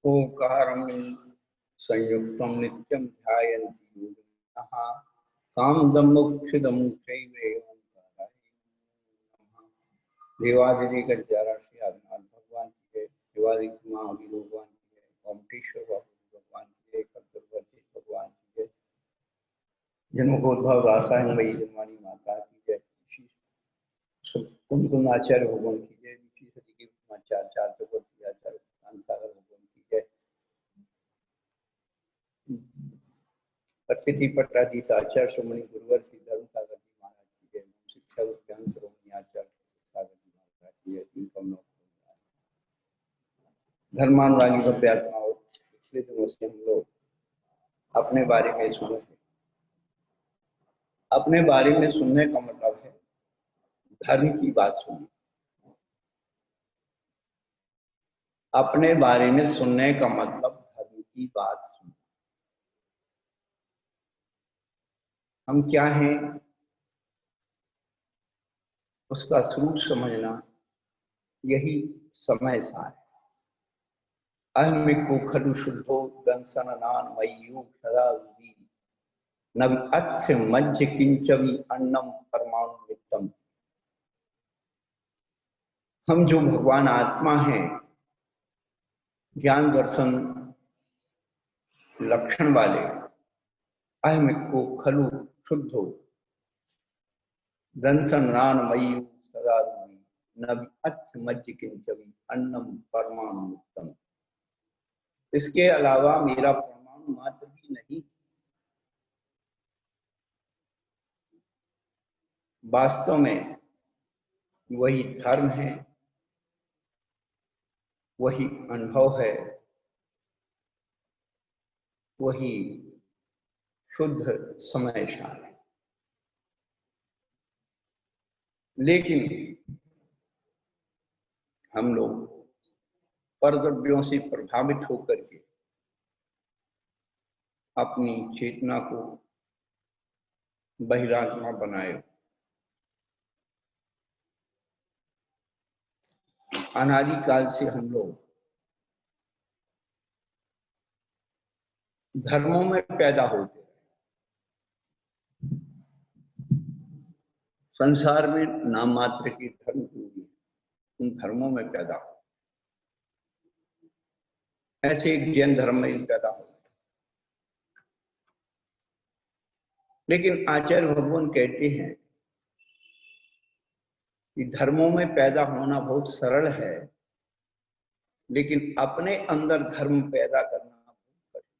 ओंकारं संयुक्तं नित्यं ध्यायन्ति योगिनः कामदं चैव ओंकाराय नमः। देवादिदेव गजारा श्री आदिनाथ भगवान की जय। देवादिदेव महावीर भगवान की जय। ओमटेश्वर बाबू भगवान की जय। कल्पवती भगवान की जय। जन्मोद्भव रासायन वही जन्मानी माता की जय। कुमकुम आचार्य भगवान की जय। सदी के आचार्य चक्रवर्ती आचार्य सागर भगवान की जय। अतिथि पट्टाधीश आचार्य श्रोमणी गुरुवर श्री धर्म सागर जी महाराज की जय। शिक्षा ज्ञान श्रोमणी आचार्य सागर जी महाराज की जय। धर्मानुरागी गव्यात्माओं, पिछले दिनों से हम लोग अपने बारे में सुने। अपने बारे में सुनने का मतलब है धर्म की बात सुनना। अपने बारे में सुनने का मतलब धर्म की बात सुनना। हम क्या हैं उसका स्वरूप समझना, यही समय सार है। अहमिको खडु शुद्धो दंसन नान मय्यु सदा रूपी नवि अथ मज्ज किंचवि अन्नम परमाणु नित्यम। हम जो भगवान आत्मा हैं, ज्ञान दर्शन लक्षण वाले, अहमिको खलु शुद्धो दंसन नान मय्यु सदा रूपी नवि अथ मज्ज किंचवि अन्नम परमाणु नित्यम। इसके अलावा मेरा परमाणु मात्र भी नहीं। वास्तव में वही धर्म है, वही अनुभव है, वही शुद्ध समय सार है। लेकिन हम लोग परद्रव्यों से प्रभावित होकर के अपनी चेतना को बहिरात्मा बनाए। अनादिकाल से हम लोग धर्मों में पैदा होते हैं। संसार में नाम मात्र के धर्म होंगे, उन धर्मों में पैदा होते। ऐसे एक जैन धर्म में पैदा हो। लेकिन आचार्य भगवान कहते हैं कि धर्मों में पैदा होना बहुत सरल है, लेकिन अपने अंदर धर्म पैदा करना बहुत कठिन।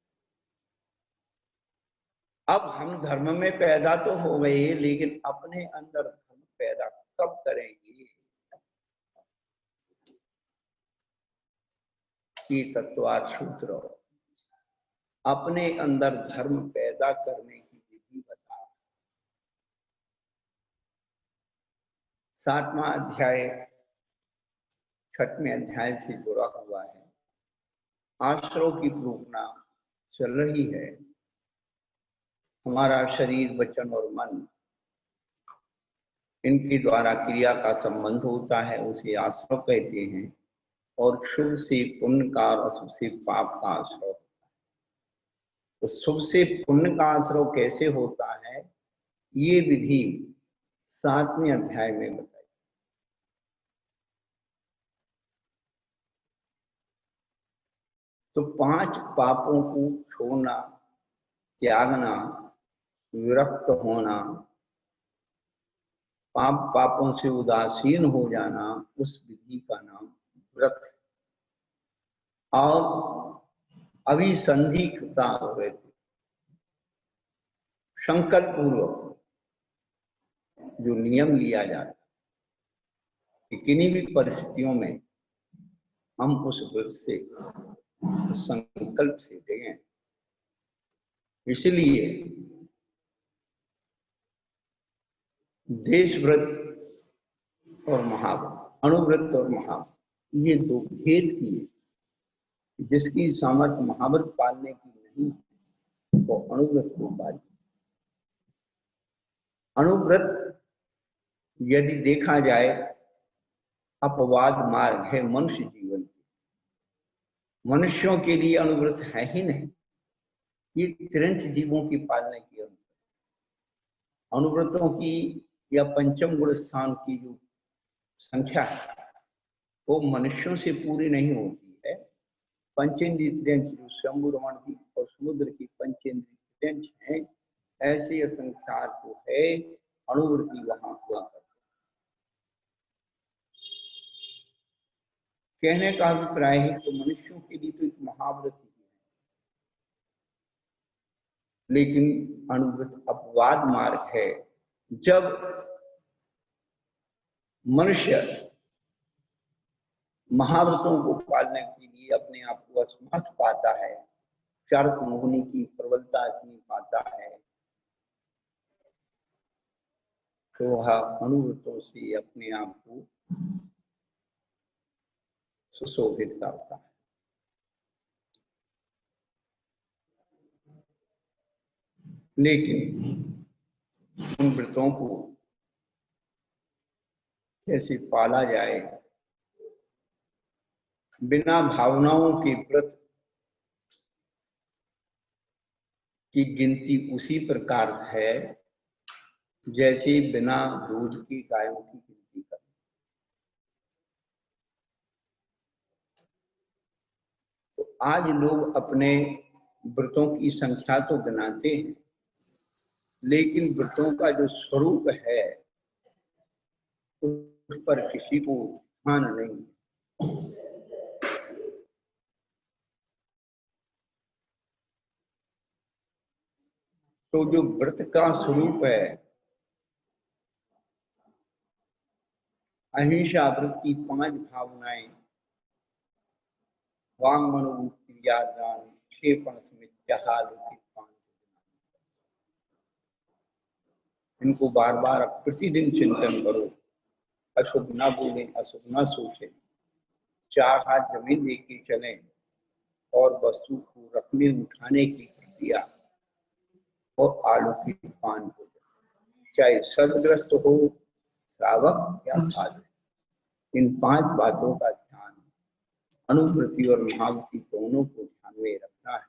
अब हम धर्म में पैदा तो हो गए, लेकिन अपने अंदर धर्म पैदा कब करेंगे, ये तत्वार्थ सूत्र अपने अंदर धर्म पैदा करने की विधि बता। 7वां अध्याय 6वें अध्याय से जुड़ा हुआ है। आश्रव की प्रेरणा चल रही है। हमारा शरीर, वचन और मन, इनके द्वारा क्रिया का संबंध होता है, उसे आश्रव कहते हैं। और शुभ से पुण्य का और अशुभ से पाप का आश्रव। तो शुभ से पुण्य का आश्रव कैसे होता है, ये विधि 7वें अध्याय में बताई। तो 5 पापों को छोड़ना, त्यागना, विरक्त होना, पापों से उदासीन हो जाना, उस विधि का नाम व्रत है। और अभिसंधि कृता हो गए थे, संकल्प पूर्वक जो नियम लिया जाता कि किन्हीं भी परिस्थितियों में हम उस व्रत से, संकल्प से देंगे। इसलिए देश व्रत और महाव्रत, अणुव्रत और महाव्रत, ये 2 भेद किए। जिसकी सामर्थ्य महाव्रत पालने की नहीं है, वो अणुव्रत को पाले। अणुव्रत यदि देखा जाए अपवाद मार्ग है मनुष्य जीवन की, मनुष्यों के लिए अनुव्रत है ही नहीं, ये तिरंच जीवों की पालने की अनुव्रतों की या पंचम गुण स्थान की जो संख्या है वो मनुष्यों से पूरी नहीं होती है। पंचेंद्रिय त्रियंच जो शंभु रमण की और समुद्र की पंचेंद्रिय त्रियंच है, ऐसी असंख्यात जो है अनुवृत्ति वहां हुआ करती। कहने का अभिप्राय है तो मनुष्यों के लिए तो एक महाव्रत ही है, लेकिन अनुव्रत अपवाद मार्ग है। जब मनुष्य महाव्रतों को पालने के लिए अपने आप को असमर्थ पाता है, चारक मोहनी की प्रबलता इतनी पाता है, तो वह अनुव्रतों से अपने आप को सुशोभित करता है। लेकिन उन व्रतों को कैसे पाला जाए, बिना भावनाओं के व्रत की गिनती उसी प्रकार है जैसे बिना दूध की गायों की गिनती करना। तो आज लोग अपने व्रतों की संख्या तो गिनाते हैं, लेकिन व्रतों का जो स्वरूप है उस पर किसी को ध्यान नहीं। तो जो व्रत का स्वरूप है, अहिंसा व्रत की 5 भावनाएं, वांग मनोबुद्धि क्रिया ज्ञान क्षेपण इनको बार बार प्रतिदिन चिंतन करो। अशुभ ना बोले, अशुभ ना सोचे, 4 हाथ जमीन लेके चले और वस्तु को रखने उठाने की प्रक्रिया और आलू की पान हो जाए, चाहे सदग्रस्त हो श्रावक या साधक। इन 5 बातों का ध्यान अनुवृत्ति और महावृत्ति दोनों को ध्यान में रखना है।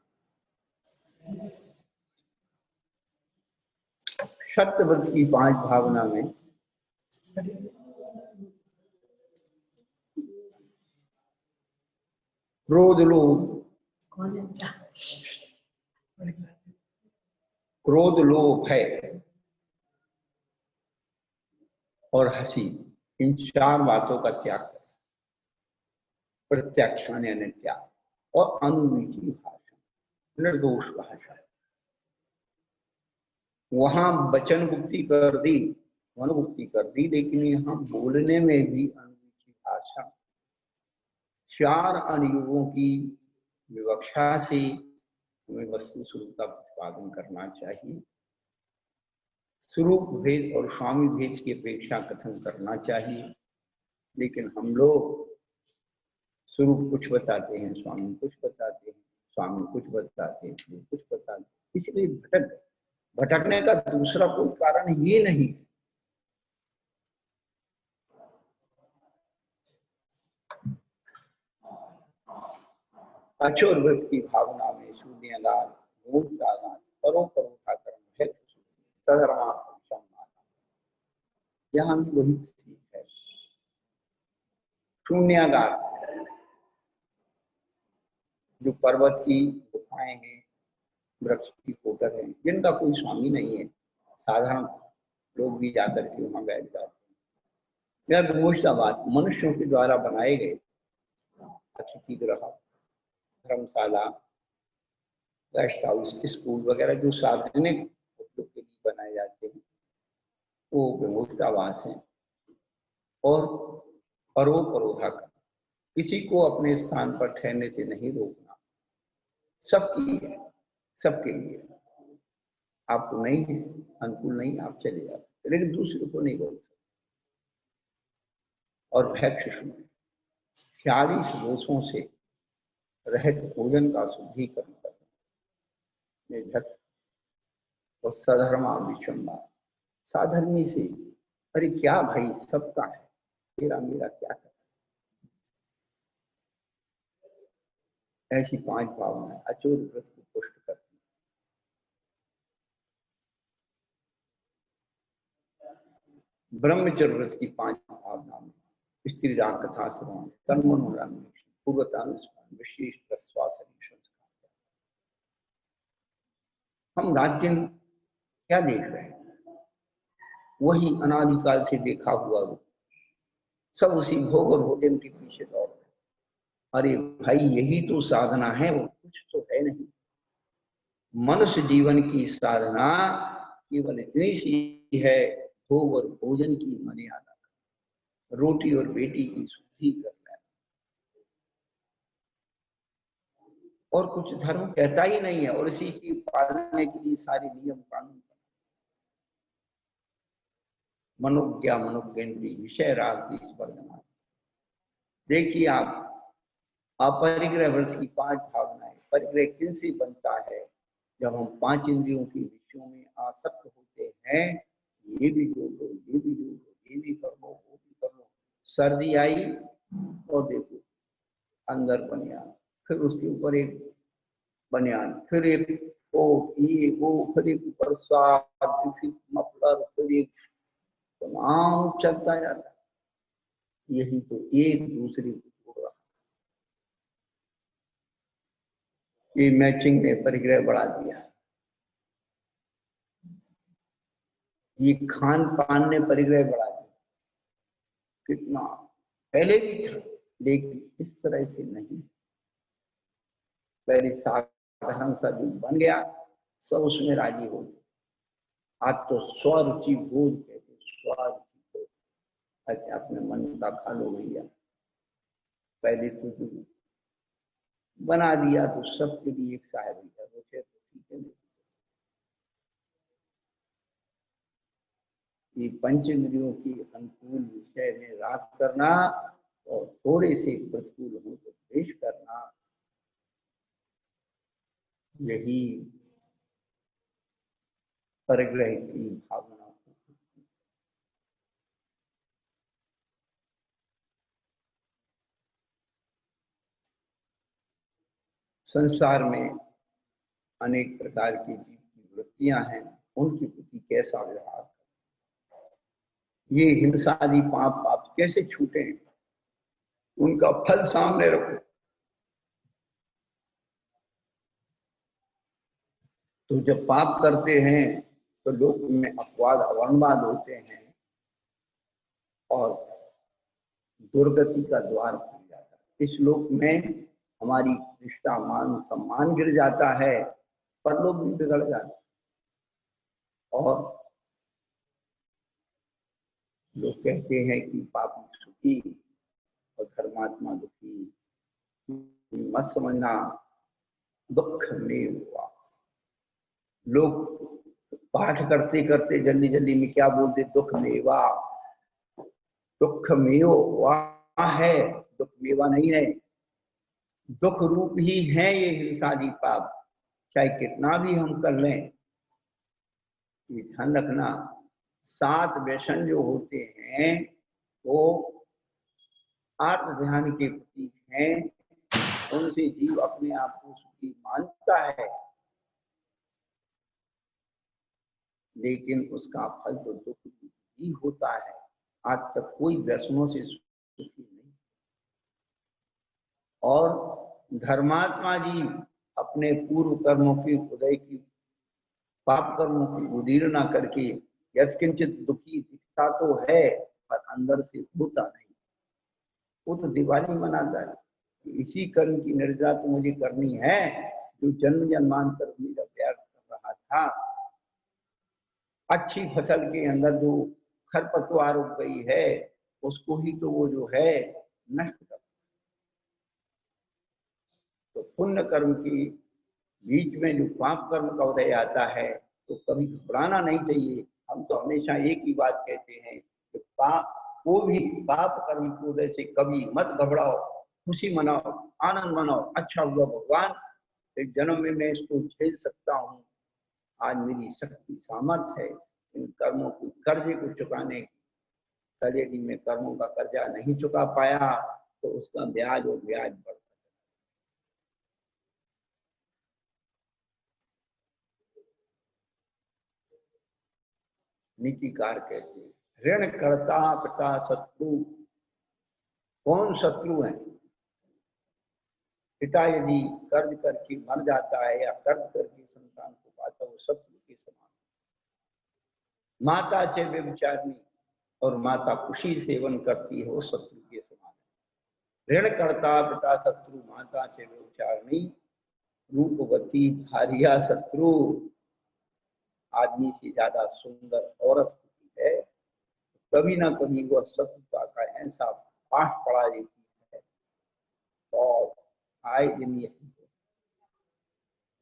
सत्यव्रत की 5 भावना में क्रोध लोभ भय और हंसी, इन 4 बातों का त्याग करें। प्रत्याख्यान यानी त्याग और अनुमीठी भाषा, निर्दोष भाषा। वहां वचन मुक्ति कर दी, मन मुक्ति कर दी, लेकिन यहाँ बोलने में भी अनुमीठी भाषा, 4 अनुयोगों की विवक्षा से हमें वस्तु स्वरूप का प्रतिपादन करना चाहिए। स्वरूप भेद और स्वामी भेद की अपेक्षा कथन करना चाहिए, लेकिन हम लोग स्वरूप कुछ बताते हैं, स्वामी कुछ बताते हैं, स्वामी कुछ बताते हैं, कुछ बताते हैं, इसलिए भटकने का दूसरा कोई कारण ये नहीं। अचोर व्रत की भावना में शून्यगान, मूर्तागान, परोपरोठा कर्म है, सधर्मात्म यहाँ भी वही स्थिति है। शून्यगान जो पर्वत की गुफाएं हैं, वृक्ष की फोटो है, जिनका कोई स्वामी नहीं है, साधारण लोग भी जाकर के वहां बैठ जाते हैं। यह विमोचनावाद मनुष्यों के द्वारा बनाए गए अतिथि गृह, धर्मशाला, गेस्ट हाउस, स्कूल वगैरह जो सार्वजनिक उपयोग के लिए बनाए जाते हैं, वो विमोचनावास है। और परोपरोधा करना, किसी को अपने स्थान पर ठहरने से नहीं रोकना, सबके लिए, सबके लिए। आपको नहीं है, अनुकूल नहीं, आप चले जाते, लेकिन दूसरे को नहीं रोक सकते। और भैक्ष 40 दोषों से रहित भोजन का शुद्धिकरण करना और सधर्मा विषम्बा, साधर्मी से, अरे क्या भाई सबका है, तेरा मेरा क्या कर। ऐसी 5 भावनाएं अचूर व्रत को पुष्ट करती हैं। ब्रह्मचर्य व्रत की 5 भावनाओं में स्त्री राग कथा श्रवण, तन मन पूर्वतानुस्मरण, विशेष प्रश्वास संस्कार। हम रात दिन क्या देख रहे हैं? वही अनादिकाल से देखा हुआ रूप, सब उसी भोग और भोजन के पीछे दौड़ रहे। अरे भाई, यही तो साधना है, वो कुछ तो है नहीं। मनुष्य जीवन की साधना केवल इतनी सी है, भोग और भोजन की मर्यादा, रोटी और बेटी की शुद्धि करना, और कुछ धर्म कहता ही नहीं है। और इसी की पालने के लिए सारे नियम कानून, मनोज्ञा मनोज्ञेन्द्रिय विषय राग स्पर्धना। देखिए आप, अपरिग्रह वर्ष की 5 भावनाएं, परिग्रह किनसे बनता है? जब हम 5 इंद्रियों के विषयों में आसक्त होते हैं। ये भी जोड़ लो, ये भी जोड़ लो, ये भी कर लो, वो भी कर लो। सर्दी आई और देखो अंदर बनियान, फिर उसके ऊपर एक बनियान, फिर एक कोट, ये वो, फिर एक ऊपर साथ, फिर मफलर, फिर एक, तमाम चलता जाता। यही तो एक दूसरे को जोड़ रहा। ये मैचिंग ने परिग्रह बढ़ा दिया, ये खान पान ने परिग्रह बढ़ा दिया। कितना पहले भी था, लेकिन इस तरह से नहीं। पहले साधारण सा जो बन गया, सब उसमें राजी हो गए। आज तो स्वरुचि भोज कहते, स्वरुचि भोज। अच्छा, अपने मन का खा लो भैया। पहले तो बना दिया तो सबके लिए एक साहब भैया, वो तो ठीक है। ये पंच इंद्रियों की अनुकूल विषय में राग करना और थोड़े से प्रतिकूल हो तो द्वेष करना, यही परिग्रह की भावना। संसार में अनेक प्रकार की जीव की वृत्तियां हैं, उनके प्रति कैसा व्यवहार, ये हिंसादि पाप पाप कैसे छूटे, उनका फल सामने रखो। तो जब पाप करते हैं तो लोग में अपवाद अवर्णवाद होते हैं और दुर्गति का द्वार खुल जाता है। इस लोक में हमारी प्रतिष्ठा मान सम्मान गिर जाता है, पर लोग भी बिगड़ जाते हैं। और लोग कहते हैं कि पापी सुखी और धर्मात्मा दुखी। मत समझना, दुख में हुआ। लोग पाठ करते करते जल्दी जल्दी में क्या बोलते, दुख मेवा। दुख मेव वाह है, दुख मेवा नहीं है। दुख रूप ही है ये हिंसादि पाप, चाहे कितना भी हम कर लें। ये ध्यान रखना, 7 व्यसन जो होते हैं वो आत्म ध्यान के प्रतीक हैं। उनसे जीव अपने आप को सुखी मानता है, लेकिन उसका फल तो दुख ही होता है। आज तक कोई व्यसनों से सुखी नहीं। और धर्मात्मा जी अपने पूर्व कर्मों की, उदय की, पाप कर्मों की उदीर्णा करके यत्किंचित दुखी दिखता तो है, पर अंदर से होता नहीं। वो तो दिवाली मनाता है, इसी कर्म की निर्जा तो मुझे करनी है जो जन्म जन्मांतर मेरा प्यार कर रहा था। अच्छी फसल के अंदर जो खरपतवार उग गई है, उसको ही तो वो जो है नष्ट कर। तो पुण्य कर्म की बीच में जो पाप कर्म का उदय आता है, तो कभी घबराना नहीं चाहिए। हम तो हमेशा एक ही बात कहते हैं कि वो भी पाप कर्म के उदय से कभी मत घबराओ, खुशी मनाओ, आनंद मनाओ। अच्छा हुआ भगवान, एक जन्म में मैं इसको झेल सकता हूँ। आज मेरी शक्ति सामर्थ्य है इन कर्मों के कर्जे को चुकाने की। कल यदि मैं कर्मों का कर्जा नहीं चुका पाया तो उसका ब्याज और ब्याज बढ़ता है। नीतिकार कहते हैं ऋण कर्ता पिता शत्रु। कौन शत्रु है? पिता यदि कर्ज करके मर जाता है या कर्ज करके संतान को पाता है, वो शत्रु के समान। माता चे व्यभिचारिणी, और माता खुशी सेवन करती है, वो शत्रु के समान है। ऋण कर्ता पिता शत्रु, माता चे व्यभिचारिणी, रूपवती भार्या शत्रु। आदमी से ज्यादा सुंदर औरत होती है, कभी ना कभी वह शत्रुता का ऐसा पाठ पढ़ा देती है। और आए दिन यही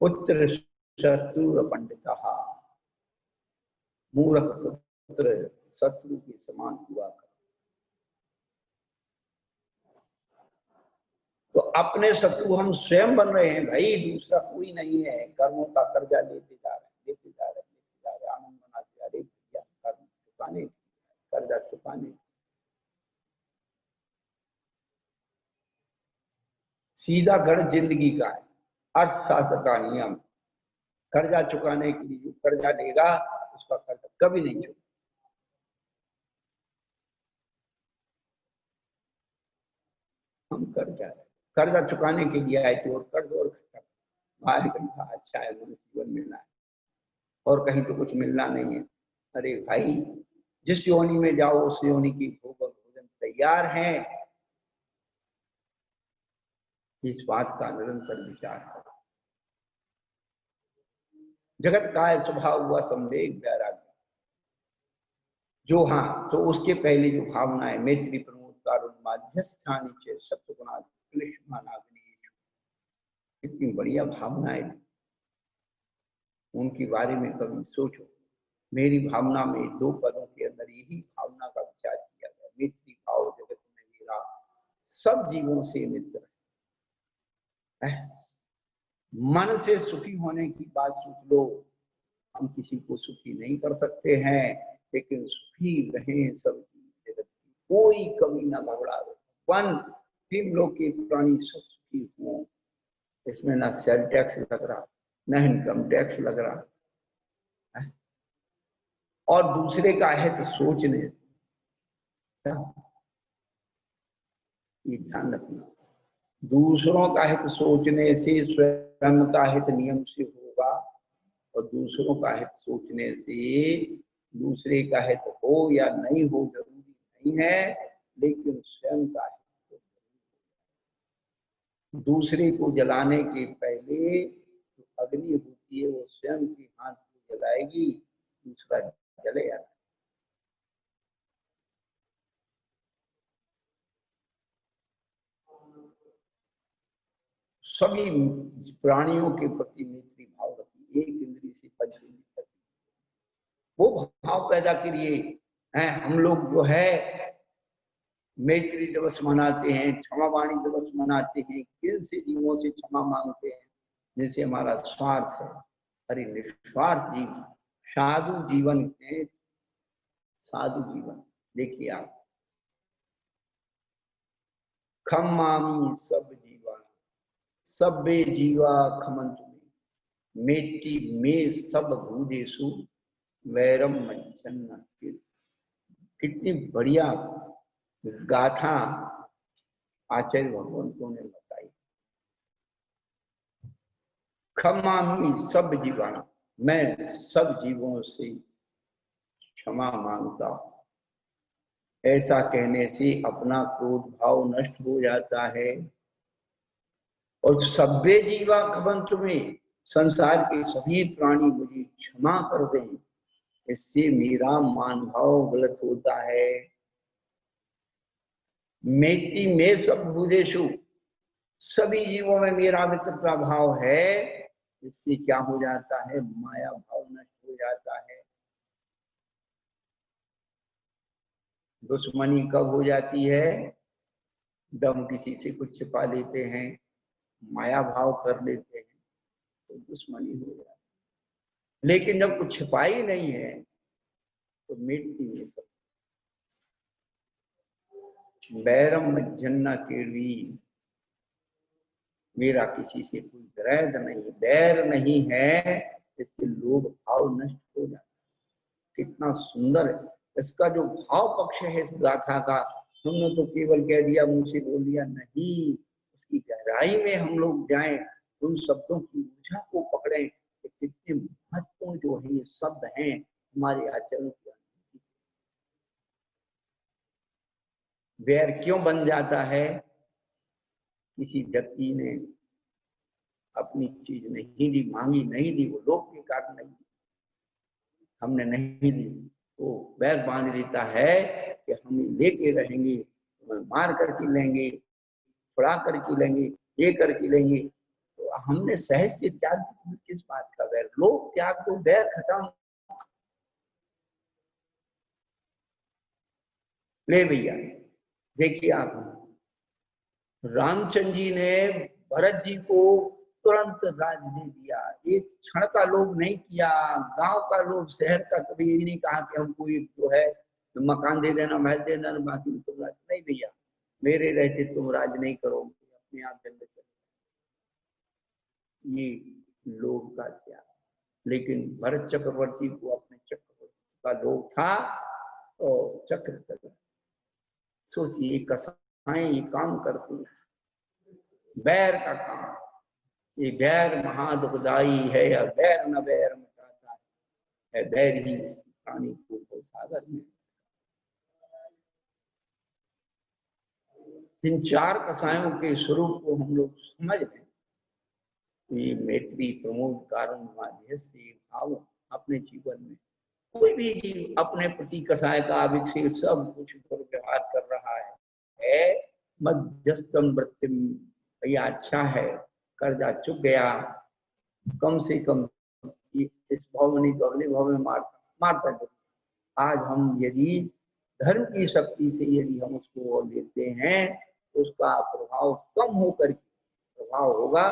पुत्र शत्रु पंडित, मूर्ख पुत्र शत्रु के समान हुआ कर। तो अपने शत्रु हम स्वयं बन रहे हैं भाई, दूसरा कोई नहीं है। कर्मों का कर्जा लेते जा रहे हैं, लेते जा रहे हैं, लेते जा रहे हैं, आनंद मनाते जा रहे हैं, कर्म चुकाने, कर्जा चुकाने। सीधा गढ़ जिंदगी का है, अर्थशास्त्र का नियम। कर्जा चुकाने के लिए जो कर्जा लेगा उसका कर्जा कभी नहीं चुका। हम कर्जा चुकाने के लिए आए थे, और कर्ज और अच्छा है, मुझे जीवन मिलना है, और कहीं तो कुछ मिलना नहीं है। अरे भाई, जिस योनि में जाओ उस योनि की भोग और भोजन तैयार है, इस बात का निरंतर विचार करो। जगत का है स्वभाव हुआ संदेह वैराग्य। जो हाँ, तो उसके पहले जो भावना है, मैत्री प्रमोद कारुण माध्यस्थानी चे सत्य गुणा कितनी बढ़िया भावना है, उनके बारे में कभी सोचो। मेरी भावना में दो पदों के अंदर यही भावना का विचार किया गया। मैत्री भाव जगत में मेरा सब जीवों से मित्र है। मन से सुखी होने की बात सोच लो। हम किसी को सुखी नहीं कर सकते हैं, लेकिन सुखी रहे सब जगत की, कोई कमी ना घबरावे। वन तीन लोग के प्राणी सब सुखी हो, इसमें ना सेल टैक्स लग रहा, ना इनकम टैक्स लग रहा है। और दूसरे का हित सोचने, ये ध्यान रखना, दूसरों का हित सोचने से स्वयं का हित नियम से होगा, और दूसरों का हित सोचने से दूसरे का हित हो या नहीं हो जरूरी नहीं है, लेकिन स्वयं का हित। दूसरे को जलाने के पहले जो अग्नि होती है वो स्वयं के हाथ को जलाएगी, दूसरा जलेगा। सभी प्राणियों के प्रति मैत्री भाव रखी, एक इंद्री से पंच इंद्री तक वो भाव पैदा करिए। हम लोग जो है मैत्री दिवस मनाते हैं, क्षमा वाणी दिवस मनाते हैं, किन से जीवों से क्षमा मांगते हैं? जैसे हमारा स्वार्थ है। अरे निस्वार्थ जीव, साधु जीवन है, साधु जीवन। देखिए आप, खमामी सब जीवन, सब्बे जीवा खमंतु में, मेटी में सब भूदेशु वैरम मच्छन्न। कितनी बढ़िया गाथा आचार्य भगवंतों ने बताई। खमामी सब जीवाना, मैं सब जीवों से क्षमा मांगता हूं। ऐसा कहने से अपना क्रोध भाव नष्ट हो जाता है। और सभ्य जीवा खबंत में, संसार के सभी प्राणी मुझे क्षमा कर दें, इससे मेरा मान भाव गलत होता है। मेती में सब भूदेशु, सभी जीवों में मेरा मित्रता भाव है, इससे क्या हो जाता है? माया भाव नष्ट हो जाता है। दुश्मनी कब हो जाती है? जब हम किसी से कुछ छिपा लेते हैं, माया भाव कर लेते हैं, तो दुश्मनी हो जाती है। लेकिन जब कुछ छिपाई नहीं है तो मिटती है सब। बैरम मज्जन्ना केवी, मेरा किसी से कोई वैर नहीं, बैर नहीं है, इससे लोभ भाव नष्ट हो जाता है। कितना सुंदर है इसका जो भाव पक्ष है इस गाथा का। हमने तो केवल कह दिया, मुंह से बोल दिया, नहीं, उसकी गहराई में हम लोग जाएं, उन शब्दों की ऊर्जा को पकड़ें कि कितने महत्वपूर्ण जो है ये शब्द हैं हमारे आचरण के। वैर क्यों बन जाता है? किसी व्यक्ति ने अपनी चीज नहीं दी, मांगी नहीं दी, वो लोग के कारण नहीं दी, हमने नहीं दी, वो वैर बांध लेता है कि हम लेके रहेंगे, मार करके लेंगे, छुड़ा करके लेंगे, ये करके लेंगे। तो हमने सहज से त्याग दिया, किस बात का वैर? लोग त्याग दो, वैर खत्म। ले भैया, देखिए आप, रामचंद्र जी ने भरत जी को तुरंत राज दे दिया, एक क्षण का लोभ नहीं किया, गांव का लोभ, शहर का कभी ये नहीं कहा कि हमको ये जो है मकान दे देना, महल दे देना, बाकी तुम राज नहीं भैया, मेरे रहते तुम राज नहीं करोगे, अपने आप जन्म चले, ये लोभ का त्याग। लेकिन भरत चक्रवर्ती को अपने चक्रवर्ती का लोभ था और चक्र चक्र सोचिए कसाएं ये काम करती है, बैर का काम, ये बैर महादुखदाई है, या बैर न बैर मिटाता है, बैर ही इस प्राणी को सागर में। इन चार कसायों के स्वरूप को हम लोग समझ लें, ये मैत्री, प्रमोद, कारुण्य, माध्यस्थ्य भाव अपने जीवन में कोई भी जीव अपने प्रति कसाय का अभिषेक सब कुछ व्यवहार कर रहा है, मध्यस्थम वृत्तिम, भैया अच्छा है, कर्जा चुक गया, कम से कम इस भाव में नहीं तो अगले भाव में मारता जरूर। आज हम यदि धर्म की शक्ति से यदि हम उसको लेते हैं तो उसका प्रभाव कम होकर प्रभाव होगा,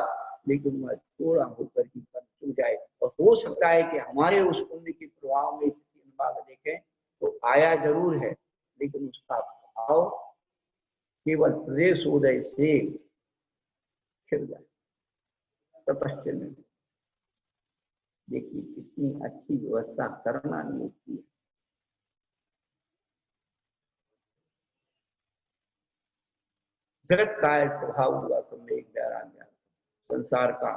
लेकिन वह थोड़ा होकर के चुक जाए। और हो सकता है कि हमारे उस पुण्य के प्रभाव में स्थिति अनुभाग देखें तो आया जरूर है, लेकिन उसका प्रभाव केवल प्रदेश उदय से खिल जाए, तपस्या में। देखिए कितनी अच्छी व्यवस्था करना नहीं की है। जगत का स्वभाव हुआ सब एक वैराग्य, संसार का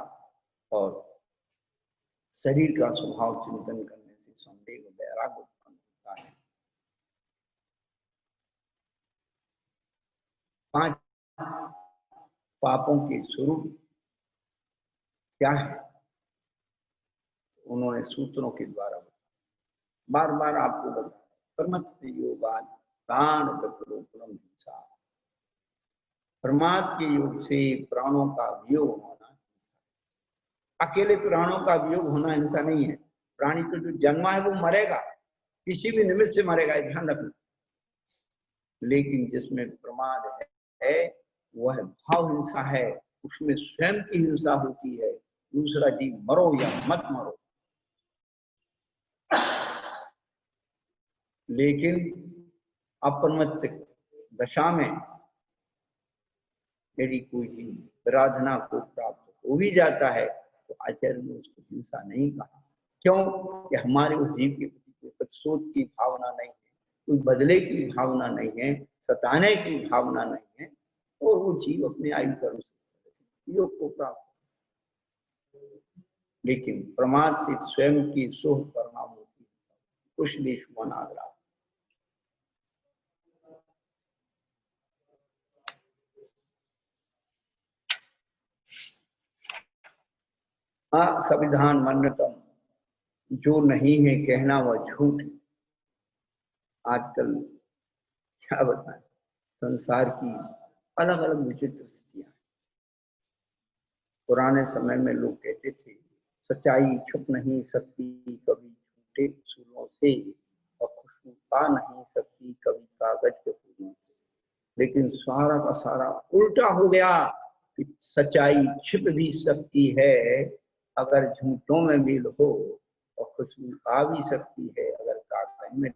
और शरीर का स्वभाव चिंतन करने से संदेह वैराग्य उत्पन्न होता है। 5 पापों के स्वरूप क्या है उन्होंने सूत्रों के द्वारा बार बार आपको बताया। परमत योगान प्राण विकलोपनम हिंसा, परमात्म के योग से प्राणों का वियोग होना, अकेले प्राणों का वियोग होना हिंसा नहीं है। प्राणी तो जो जन्मा है वो मरेगा, किसी भी निमित्त से मरेगा, ध्यान रखना। लेकिन जिसमें प्रमाद है वह भाव हिंसा है, उसमें स्वयं की हिंसा होती है, दूसरा जीव मरो या मत मरो। लेकिन अपरमत दशा में यदि कोई जीव आराधना को प्राप्त हो भी जाता है तो आचार्य ने उसको हिंसा नहीं कहा। क्यों? कि हमारे उस जीव के प्रति कोई प्रतिशोध की भावना नहीं है, कोई बदले की भावना नहीं है, सताने की भावना नहीं है, और वो जीव अपने आयु कर्म से योग को प्राप्त। लेकिन प्रमाद से स्वयं की सोह परिणाम होती है, कुछ देश मनाग्रा। हाँ, संविधान मन्नतम, जो नहीं है कहना वह झूठ है। आजकल क्या बताएं, संसार की अलग अलग विचित्र स्थितियां। पुराने समय में लोग कहते थे सच्चाई छुप नहीं सकती कभी झूठे फूलों से, और खुशबू पा नहीं सकती कभी कागज के फूलों से। लेकिन सारा का सारा उल्टा हो गया कि सच्चाई छिप भी सकती है अगर झूठों में मेल हो, और खुशबू आ भी सकती है अगर कागज में।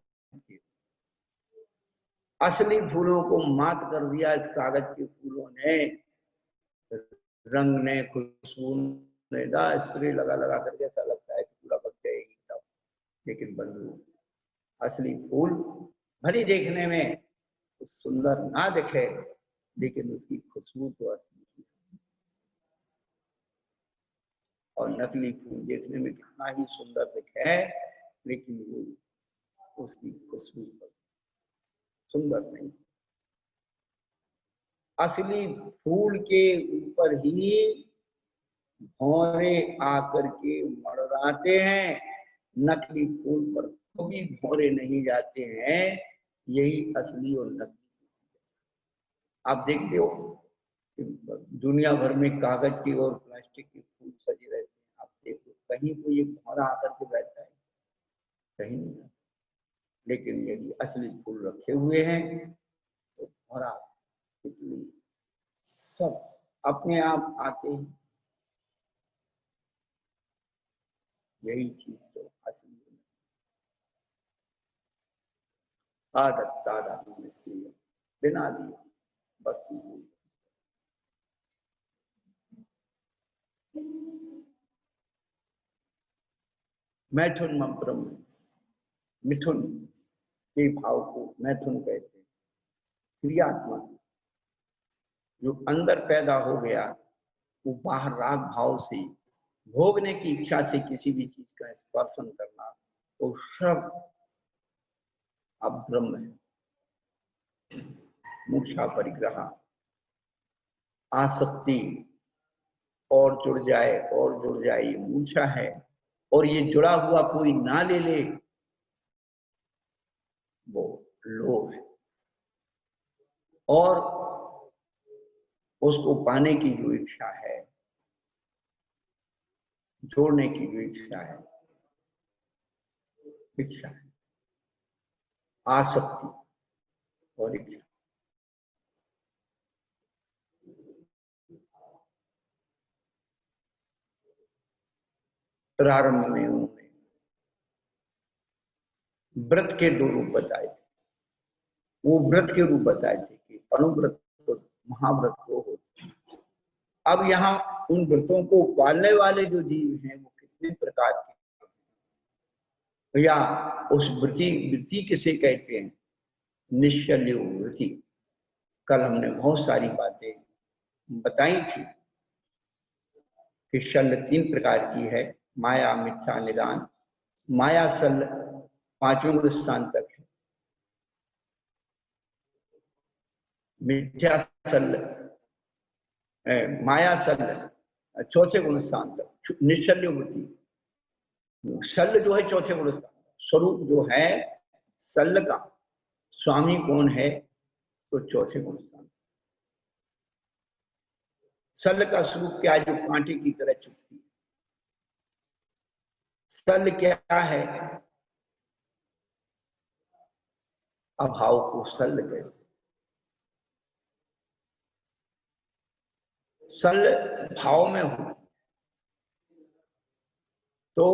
असली फूलों को मात कर दिया इस कागज के फूलों ने, रंग ने, खुशबू ने, स्प्रे लगा लगा करके ऐसा लगता है कि पूरा बग जाएगी। लेकिन बंधु, असली फूल भले देखने में सुंदर ना दिखे, लेकिन उसकी खुशबू तो असली है। और नकली फूल देखने में कितना ही सुंदर दिखे, लेकिन वो उसकी खुशबू सुंदर नहीं। असली फूल के ऊपर ही भौरे आकर के मड़राते हैं, नकली फूल पर कभी भौरे नहीं जाते हैं। यही असली और नकली। आप देखते हो दुनिया भर में कागज के और प्लास्टिक के फूल सजे रहते हैं। आप देखो कहीं कोई एक भौरा आकर के बैठता है? कहीं नहीं। लेकिन यदि असली फूल रखे हुए हैं तो भौरा तितली सब अपने आप आते हैं। यही चीज तो असली आदत तादा बिना दिए वस्तु। मैथुन ब्रह्म, मिथुन के भाव को मैथुन कहते हैं। क्रियात्मक जो अंदर पैदा हो गया, वो बाहर राग भाव से भोगने की इच्छा से किसी भी चीज का स्पर्शन करना, तो सब अब ब्रह्म है। मूर्छा परिग्रह, आसक्ति और जुड़ जाए और जुड़ जाए, ये मूर्छा है। और ये जुड़ा हुआ कोई ना ले ले, वो लोभ है। और उसको पाने की जो इच्छा है, जोड़ने की जो इच्छा है, इच्छा है, आसक्ति और इच्छा। प्रारंभ में उन्होंने व्रत के दो रूप बताए थे। वो व्रत के रूप बताए थे कि अनुव्रत तो महाव्रत को होते। अब यहाँ उन व्रतों को पालने वाले जो जीव हैं वो कितने प्रकार के, या उस वृत्ति किसे कहते हैं? निश्चल्य वृत्ति। कल हमने बहुत सारी बातें बताई थी कि शल्य 3 प्रकार की है। माया, मिथ्या, निदान। माया शल्य 5वें स्थान तक है। मिथ्या शल्य, माया शल्य 4थे गुण स्थान तक। निश्चल्य वृत्ति, शल्य जो है 4थे गुण स्थान। स्वरूप जो है शल्य का, स्वामी कौन है? तो 4थे गुण स्थान। शल्य का स्वरूप क्या है? जो कांटे की तरह चुभती है। शल्य क्या है? अभाव को शल्य कहते हैं। शल्य भाव में हो तो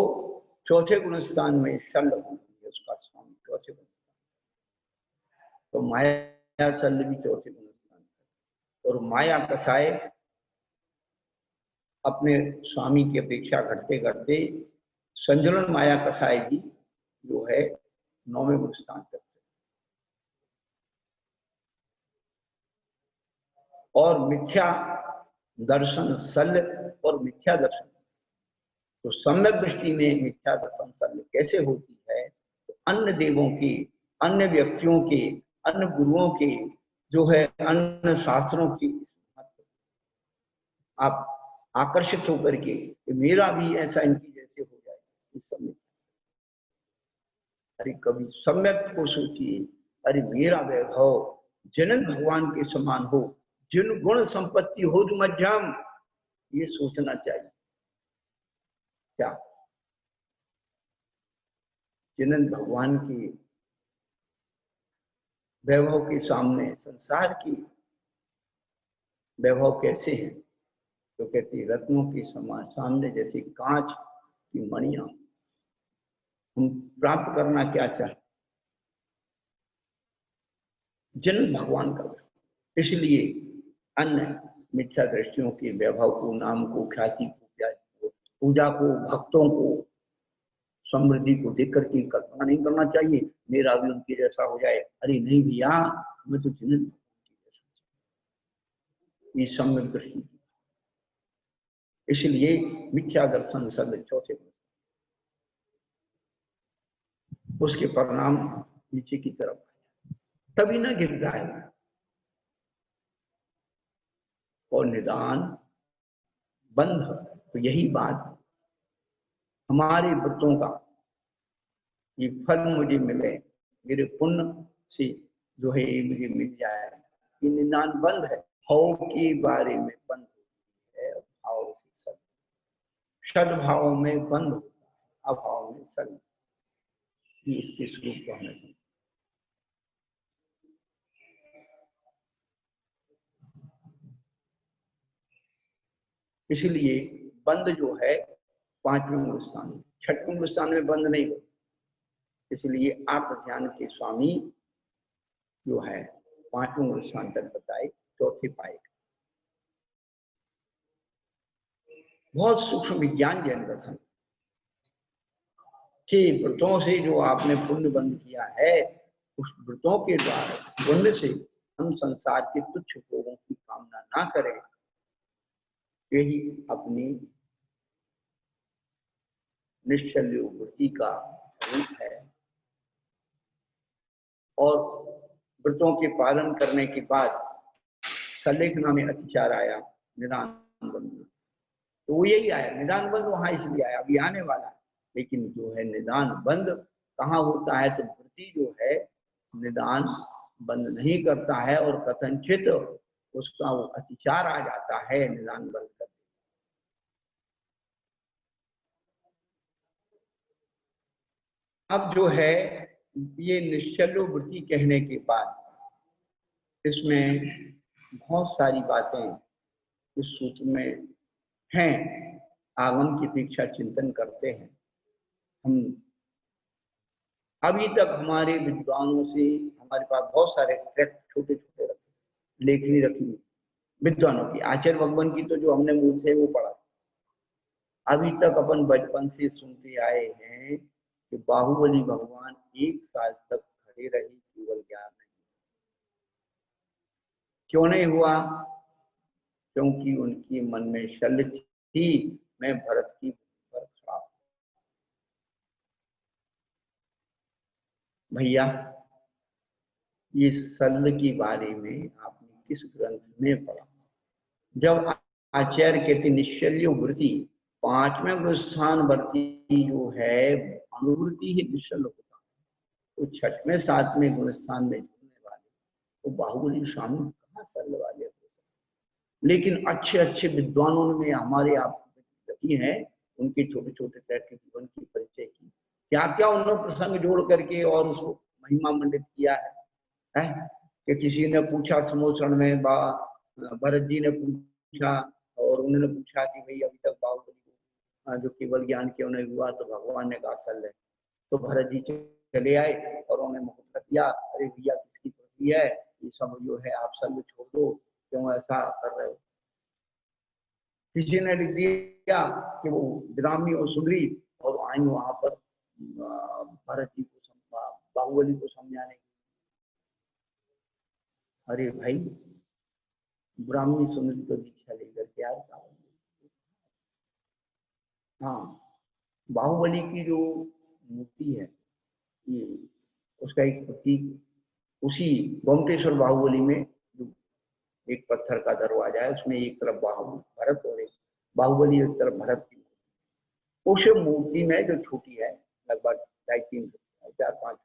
4थे गुण स्थान में शल्य होती है, उसका स्वामी 4थे गुण स्थान। तो माया शल्य भी 4थे गुण स्थान। और माया कसाय अपने स्वामी की अपेक्षा करते करते संजुलन माया कसाय भी जो है 9वें गुण स्थान तक। और मिथ्या दर्शन शल्य और मिथ्या दर्शन, तो सम्यक दृष्टि में मिथ्या दर्शन शल्य कैसे होती है? तो अन्य देवों की, अन्य व्यक्तियों के, अन्य गुरुओं के जो है अन्य शास्त्रों की आप आकर्षित होकर के मेरा भी ऐसा इनकी जैसे हो जाए, इस समय अरे कभी सम्यक को सोचिए, अरे मेरा वैभव जनक भगवान के समान हो, जिन गुण संपत्ति हो जो मध्यम, ये सोचना चाहिए। क्या जनक भगवान के वैभव के सामने संसार की वैभव कैसे है? तो कहती रत्नों के समान सामने जैसे कांच की मणियां। हम प्राप्त करना क्या चाहते? जन्म भगवान का। इसलिए अन्य मिथ्या दृष्टियों के वैभव को, नाम को, ख्याति को, पूजा को, भक्तों को समृद्धि को देख करके कल्पना नहीं करना चाहिए मेरा भी उनके जैसा हो जाए। अरे नहीं भैया, मैं तो जिन्हें ये सम्यक दृष्टि। इसलिए मिथ्या दर्शन सर्व चौथे उसके परिणाम नीचे की तरफ तभी ना गिरता है। और निदान बंध, तो यही बात हमारे व्रतों का ये फल मुझे मिले, मेरे पुण्य से जो है ये मुझे मिल जाए, ये निदान बंध है। भाव के बारे में बंध होती है, भाव से सद, सद्भाव में बंध होता है, अभाव में सद। ये इसके स्वरूप को हमें समझ। इसलिए बंध जो है पांचवें मूल स्थान में, छठवें मूल स्थान में बंध नहीं हो। इसलिए आत्म ध्यान के स्वामी जो है पांचवें मूल स्थान तक बताए, चौथे पाए। बहुत सूक्ष्म विज्ञान जैन दर्शन के व्रतों से जो आपने पुण्य बंद किया है, उस व्रतों के द्वारा पुण्य से हम संसार के तुच्छ भोगों की कामना ना करें, यही अपनी निश्चल्य वृत्ति का रूप है। और व्रतों के पालन करने के बाद सलेखना में अतिचार आया, निदान बंद, तो वो यही आया निदान बंद, वहां इसलिए आया, अभी आने वाला है। लेकिन जो है निदान बंद कहाँ होता है, तो वृत्ति जो है निदान बंद नहीं करता है और कथनचित उसका वो अतिचार आ जाता है निदान बंद कर। अब जो है ये निश्चलो वृत्ति कहने के बाद इसमें बहुत सारी बातें इस सूत्र में हैं, आगम की अपेक्षा चिंतन करते हैं हम। अभी तक हमारे विद्वानों से हमारे पास बहुत सारे ट्रैक्ट छोटे छोटे रखे, लेखनी रखी विद्वानों की, आचार्य भगवान की तो जो हमने मूल से वो पढ़ा। अभी तक अपन बचपन से सुनते आए हैं कि बाहुबली भगवान 1 साल तक खड़े रहे, केवल ज्ञान नहीं। क्यों नहीं हुआ? क्योंकि उनकी मन में शल्य थी, मैं भरत की पर खड़ा। भैया ये शल्य के बारे में आपने किस ग्रंथ में पढ़ा? जब आचार्य कहते निश्चल्य वृत्ति, पांचवें स्थान वर्ती जो है अनुवृत्ति ही निश्चल होता है, तो छठवें सातवें गुण स्थान में जुड़ने वाले तो बाहुबली स्वामी कहाँ शल्य वाले हो सकते। लेकिन अच्छे अच्छे विद्वानों ने हमारे आप रखी है, उनके छोटे छोटे तरह के जीवन की परिचय की, क्या क्या उन्होंने प्रसंग जोड़ करके और उसको महिमा मंडित किया है कि किसी ने पूछा समोचरण में, भरत जी ने पूछा और उन्होंने पूछा कि भाई अभी तक बाहुबली को जो केवल ज्ञान क्यों नहीं हुआ, तो भगवान ने कहा शल्य। तो भरत जी चले आए और उन्होंने मुक्त किया, अरे भैया किसकी पृथ्वी है, ये सब जो है आप शल्य छोड़ दो, क्यों ऐसा कर रहे हो। किसी ने लिख दिया कि वो ग्रामी और सुंदरी और आई वहां पर भरत जी को बाहुबली को समझाने। अरे भाई ब्राह्मणी सुंदरी को दीक्षा लेकर के यार, हाँ बाहुबली की जो मूर्ति है ये उसका एक प्रतीक उसी गोमटेश्वर बाहुबली में जो एक पत्थर का दरवाजा है, उसमें एक तरफ बाहुबली भरत और एक बाहुबली एक तरफ भरत की। उस मूर्ति में जो छोटी है लगभग 2.5 4 5,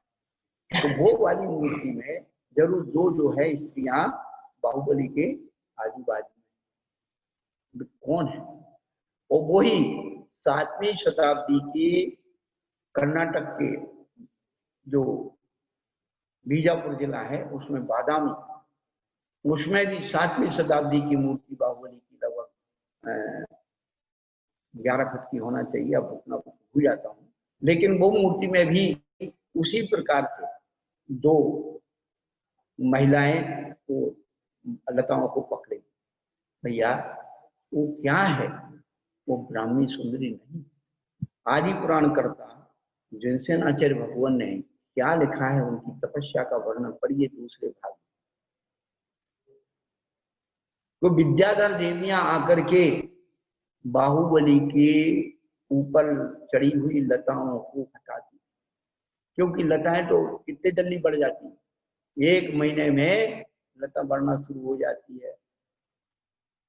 तो वो वाली मूर्ति में जरूर दो जो है स्त्रियां बाहुबली के आजू बाजू में कौन है? और वही 7वीं शताब्दी के कर्नाटक के जो बीजापुर जिला है उसमें बादामी, उसमें भी 7वीं शताब्दी की मूर्ति बाहुबली की लगभग 11 फुट की होना चाहिए, अब उतना भूल जाता हूँ। लेकिन वो मूर्ति में भी उसी प्रकार से 2 महिलाएं को लताओं को पकड़े। भैया वो क्या है? वो ब्राह्मी सुंदरी नहीं। आदि पुराण करता जिनसेन आचार्य भगवान ने क्या लिखा है, उनकी तपस्या का वर्णन पढ़िए दूसरे भाग। तो विद्याधर देवियां आकर के बाहुबली के ऊपर चढ़ी हुई लताओं को हटाती, क्योंकि लताएं तो कितने जल्दी बढ़ जाती है, 1 महीने में लता बढ़ना शुरू हो जाती है।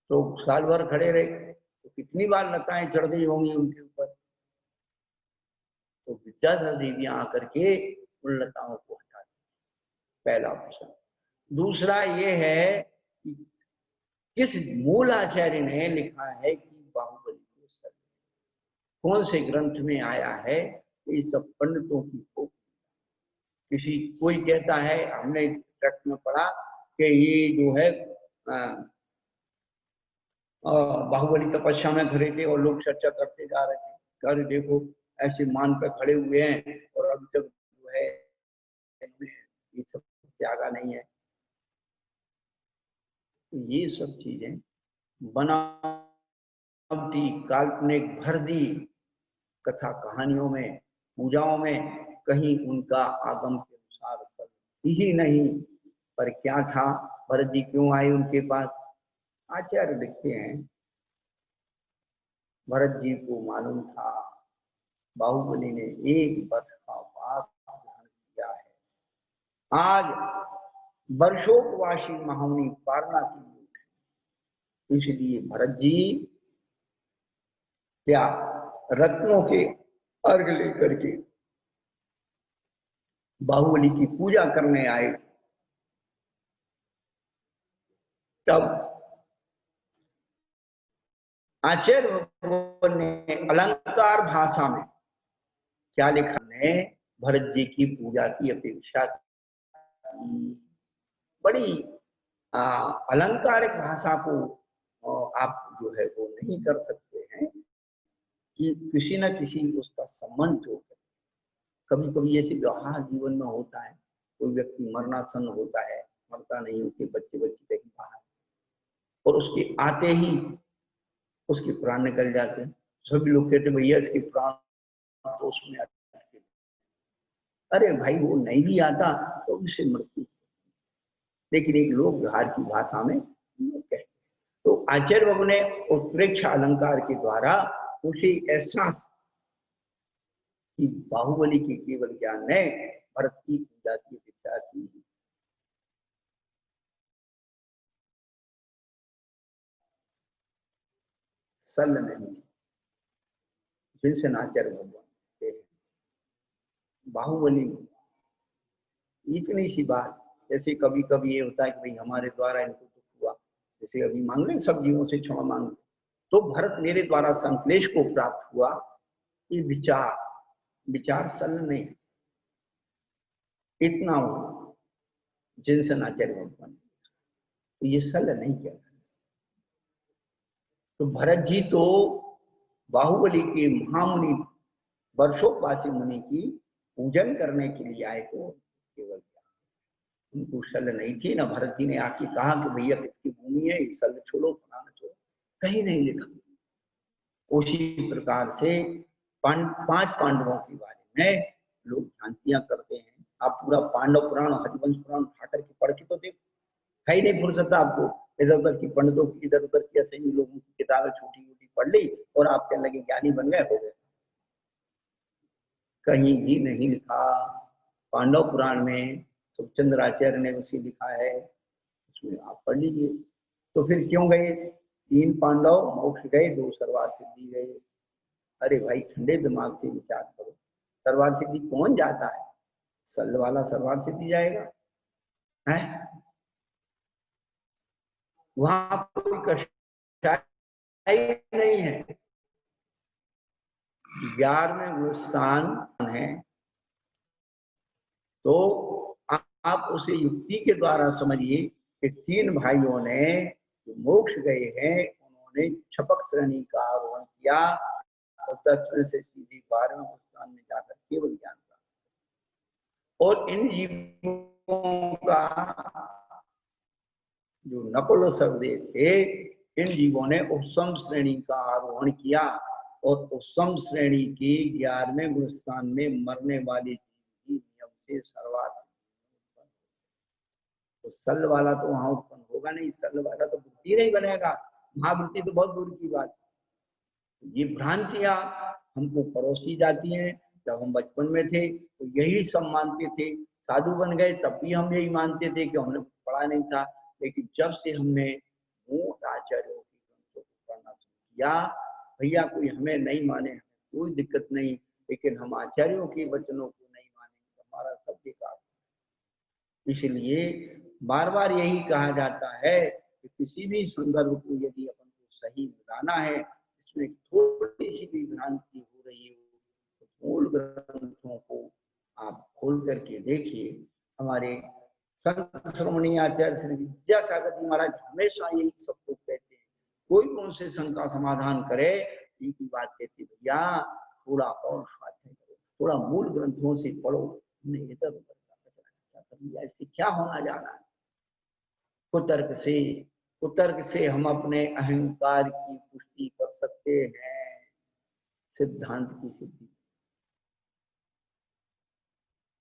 तो साल भर खड़े रहे तो कितनी बार लताएं चढ़ गई होंगी उनके ऊपर। तो विद्याधर देवियां आकर के उन लताओं को हटाती, पहला प्रश्न। दूसरा ये है कि किस मूल आचार्य ने लिखा है कि बाहुबली को सत्य, कौन से ग्रंथ में आया है? ये सब पंडितों की खोज। किसी कोई कहता है, हमने टेक्स्ट में पढ़ा कि ये जो है बाहुबली तपस्या में खड़े थे और लोग चर्चा करते जा रहे थे, अरे देखो ऐसे मान पे खड़े हुए हैं और अभी तक जो है ये सब त्यागा नहीं है। ये सब चीजें बनावटी काल्पनिक भर दी कथा कहानियों में, पूजाओं में, कहीं उनका आगम के अनुसार सब ही नहीं। पर क्या था, भरत जी क्यों आए उनके पास? आचार्य लिखते हैं, भरत जी को मालूम था बाहुबली ने 1 वर्ष का वास ग्रहण किया है। आज वर्षोपवासी महामुनि पारना की ऊट है, इसलिए भरत जी क्या रत्नों के अर्घ लेकर के बाहुबली की पूजा करने आए। तब आचार्य भगवान ने अलंकार भाषा में क्या लिखा है? भरत जी की पूजा की अपेक्षा की। बड़ी अलंकारिक भाषा को आप जो है वो नहीं कर सकते हैं कि किसी न किसी उसका संबंध हो। कभी कभी ऐसे व्यवहार जीवन में होता है, कोई व्यक्ति मरणासन होता है, मरता नहीं, उसके बच्चे बच्चे कहीं बाहर, और उसके आते ही उसके प्राण निकल जाते हैं। सभी लोग कहते हैं भैया इसके प्राण तो उसमें अटके। अरे भाई वो नहीं भी आता तो उसे मृत्यु, लेकिन एक लोग व्यवहार की भाषा में कहते हैं। तो आचार्य बाबू ने उत्प्रेक्षा अलंकार के द्वारा उसे एहसास कि बाहुबली के केवल ज्ञान ने भरत की पूजा की अपेक्षा की। सल नहीं, जिनसे आचार्य भगवान बाहुबली इतनी सी बात, जैसे कभी कभी ये होता है कि भाई हमारे द्वारा इनको दुख हुआ, जैसे अभी मांग लें सब जीवों से क्षमा मांग, तो भरत मेरे द्वारा संकलेश को प्राप्त हुआ, ये विचार विचार सल नहीं, इतना हो जिनसे आचार्य भगवान, तो ये सल नहीं कहता। तो भरत जी तो बाहुबली के महामुनि वर्षोपासी मुनि की पूजन करने के लिए आए, तो केवल उनको सल नहीं थी ना। भरत जी ने आके कहा कि भैया किसकी भूमि है, सल छोड़ो, फलाना छोड़ो, कहीं नहीं लिखा। उसी प्रकार से 5 पांडवों के बारे में लोग भ्रांतियां करते हैं। आप पूरा पांडव पुराण, हरिवंश पुराण उठा करके पढ़ के तो देखो, है ही नहीं फुर्सत आपको। इधर उधर की पंडितों की, इधर उधर की ऐसे ही लोगों की किताबें छोटी छोटी पढ़ ली और आप कहने लगे ज्ञानी बन गए, हो गए। कहीं भी नहीं लिखा। पांडव पुराण में सुखचंद्राचार्य ने उसे लिखा है, उसमें आप पढ़ लीजिए। तो फिर क्यों गए 3 पांडव? मोक्ष गए, 2 सर्वार्थ सिद्धि गए। अरे भाई ठंडे दिमाग से विचार करो, सर्वार्थ सिद्धि कौन जाता है? सल वाला सर्वार्थ सिद्धि जाएगा है? वहां कोई कष्टाई नहीं है। 11वें वो स्थान है, तो आप उसे युक्ति के द्वारा समझिए कि 3 भाइयों ने जो मोक्ष गए हैं, उन्होंने छपक श्रेणी का आरोहण किया और 10वें से सीधी 12वें स्थान में जाकर केवल ज्ञान प्राप्त। और इन जीवों का जो नकुल सहदेव थे, इन जीवों ने उपसम श्रेणी का आरोहण किया और उत्तम श्रेणी के 11वें गुण स्थान में मरने वाले जीव ही नियम से सर्वार्थ। तो सल वाला तो वहां उत्पन्न होगा नहीं, सल वाला तो वृत्ति नहीं बनेगा, महावृत्ति तो बहुत दूर की बात। ये भ्रांतियां हमको परोसी जाती हैं। जब हम बचपन में थे तो यही सब मानते थे, साधु बन गए तब भी हम यही मानते थे कि हमने पढ़ा नहीं था। लेकिन जब से हमने मूल आचार्यों की ग्रंथों को पढ़ना शुरू किया, भैया कोई हमें नहीं माने कोई दिक्कत नहीं, लेकिन हम आचार्यों के वचनों को नहीं मानेंगे हमारा सब बेकार। इसलिए बार बार यही कहा जाता है कि किसी भी संदर्भ को यदि अपन को सही मिलाना है, इसमें थोड़ी सी भी भ्रांति हो रही हो तो मूल ग्रंथों को आप खोल करके देखिए। हमारे संत श्रोमणी आचार्य श्री विद्यासागर जी महाराज हमेशा यही सबको कहते हैं, कोई उनसे शंका समाधान करे एक ही बात कहते, भैया थोड़ा और स्वाध्याय करो, थोड़ा मूल ग्रंथों से पढ़ो, इधर उधर ऐसे क्या होना जा रहा है। कुतर्क से हम अपने अहंकार की पुष्टि कर सकते हैं, सिद्धांत की सिद्धि।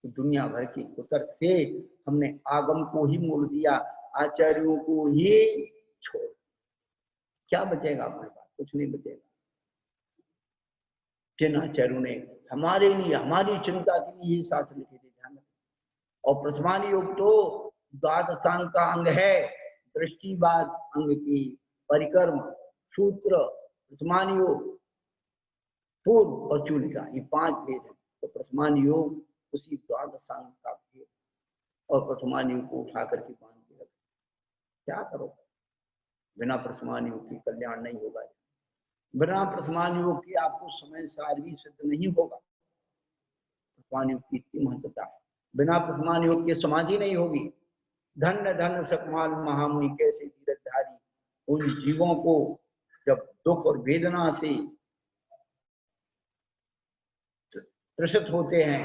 दुनिया भर की कुतर्क से हमने आगम को ही मोड़ दिया, आचार्यों को ही छोड़, क्या बचेगा अपने पास? कुछ नहीं बचेगा। जिन आचार्यों ने हमारे लिए हमारी चिंता के लिए शास्त्र लिखे थे, ध्यान रखें। और प्रथमान योग तो द्वादशांग का अंग है, दृष्टिवाद अंग की, परिकर्म, सूत्र, प्रथमान योग, पूर्व और चूलिका, ये 5 भेद है। तो प्रथमान योग उसी द्वादशांग का भेद, और प्रथमान योग को उठा करके बांध के रखें। क्या करो, बिना प्रथमान योग की कल्याण नहीं होगा, बिना प्रथमान योग की आपको समय सार भी सिद्ध नहीं होगा। प्रथमान योग की इतनी महत्वता है, बिना प्रथमान योग के समाधि नहीं होगी। धन्य धन्य सकमाल महामुनि कैसे धीरधारी, उन जीवों को जब दुख और वेदना से त्रसित होते हैं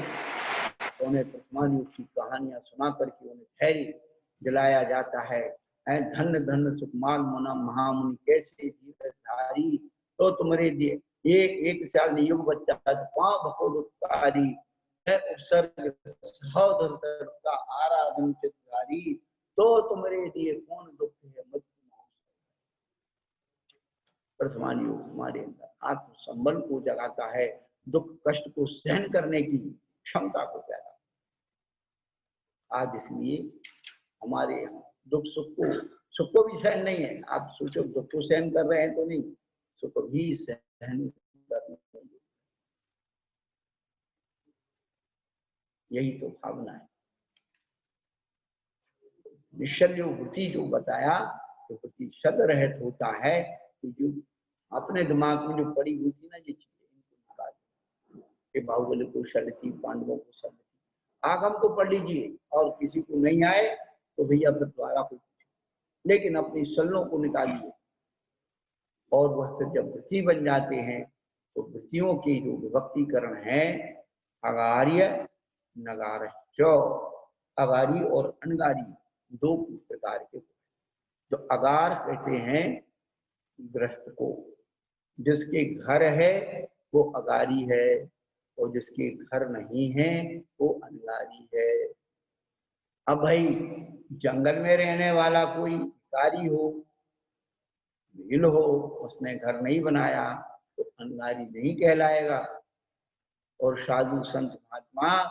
तो उन्हें प्रथमान योग की कहानियां सुना करके उन्हें धैर्य दिलाया जाता है। धन्य धन्य सुकमाल मना महामुनि कैसे धीरधारी, तो तुम्हारे दिए एक साल नियुग बच्चा भकोदुकारी उपसर्ग का आराधन चित्कारी, तो तुम्हारे लिए कौन दुख है मत। प्रथमान योग हमारे अंदर आत्म संबल को जगाता है, दुख कष्ट को सहन करने की क्षमता को पैदा। आज इसलिए हमारे दुख सुख को भी सहन नहीं है। आप सोचो दुख को सहन कर रहे हैं तो नहीं, सुख भी सहन करने, यही तो भावना है। निश्चल्य वृत्ति जो बताया, तो वृत्ति शब्द रहित होता है, तो जो अपने दिमाग में जो पड़ी हुई थी ना ये चीजें, इनको निकाल के बाहुबली को शल्य थी, पांडवों को शल्य थी, आगम को पढ़ लीजिए, और किसी को नहीं आए तो भैया फिर द्वारा को, लेकिन अपनी शल्यों को निकालिए। और वह फिर जब वृत्ति बन जाते हैं तो वृत्तियों की जो विभक्तिकरण है, अगार्य नगारश्च, अगारी और अनगारी 2 प्रकार के। जो अगार कहते हैं ग्रस्त को, जिसके घर है वो अगारी है, और जिसके घर नहीं है वो अनगारी है। अब भाई जंगल में रहने वाला कोई भिखारी हो, भील हो, उसने घर नहीं बनाया तो अनगारी नहीं कहलाएगा। और साधु संत महात्मा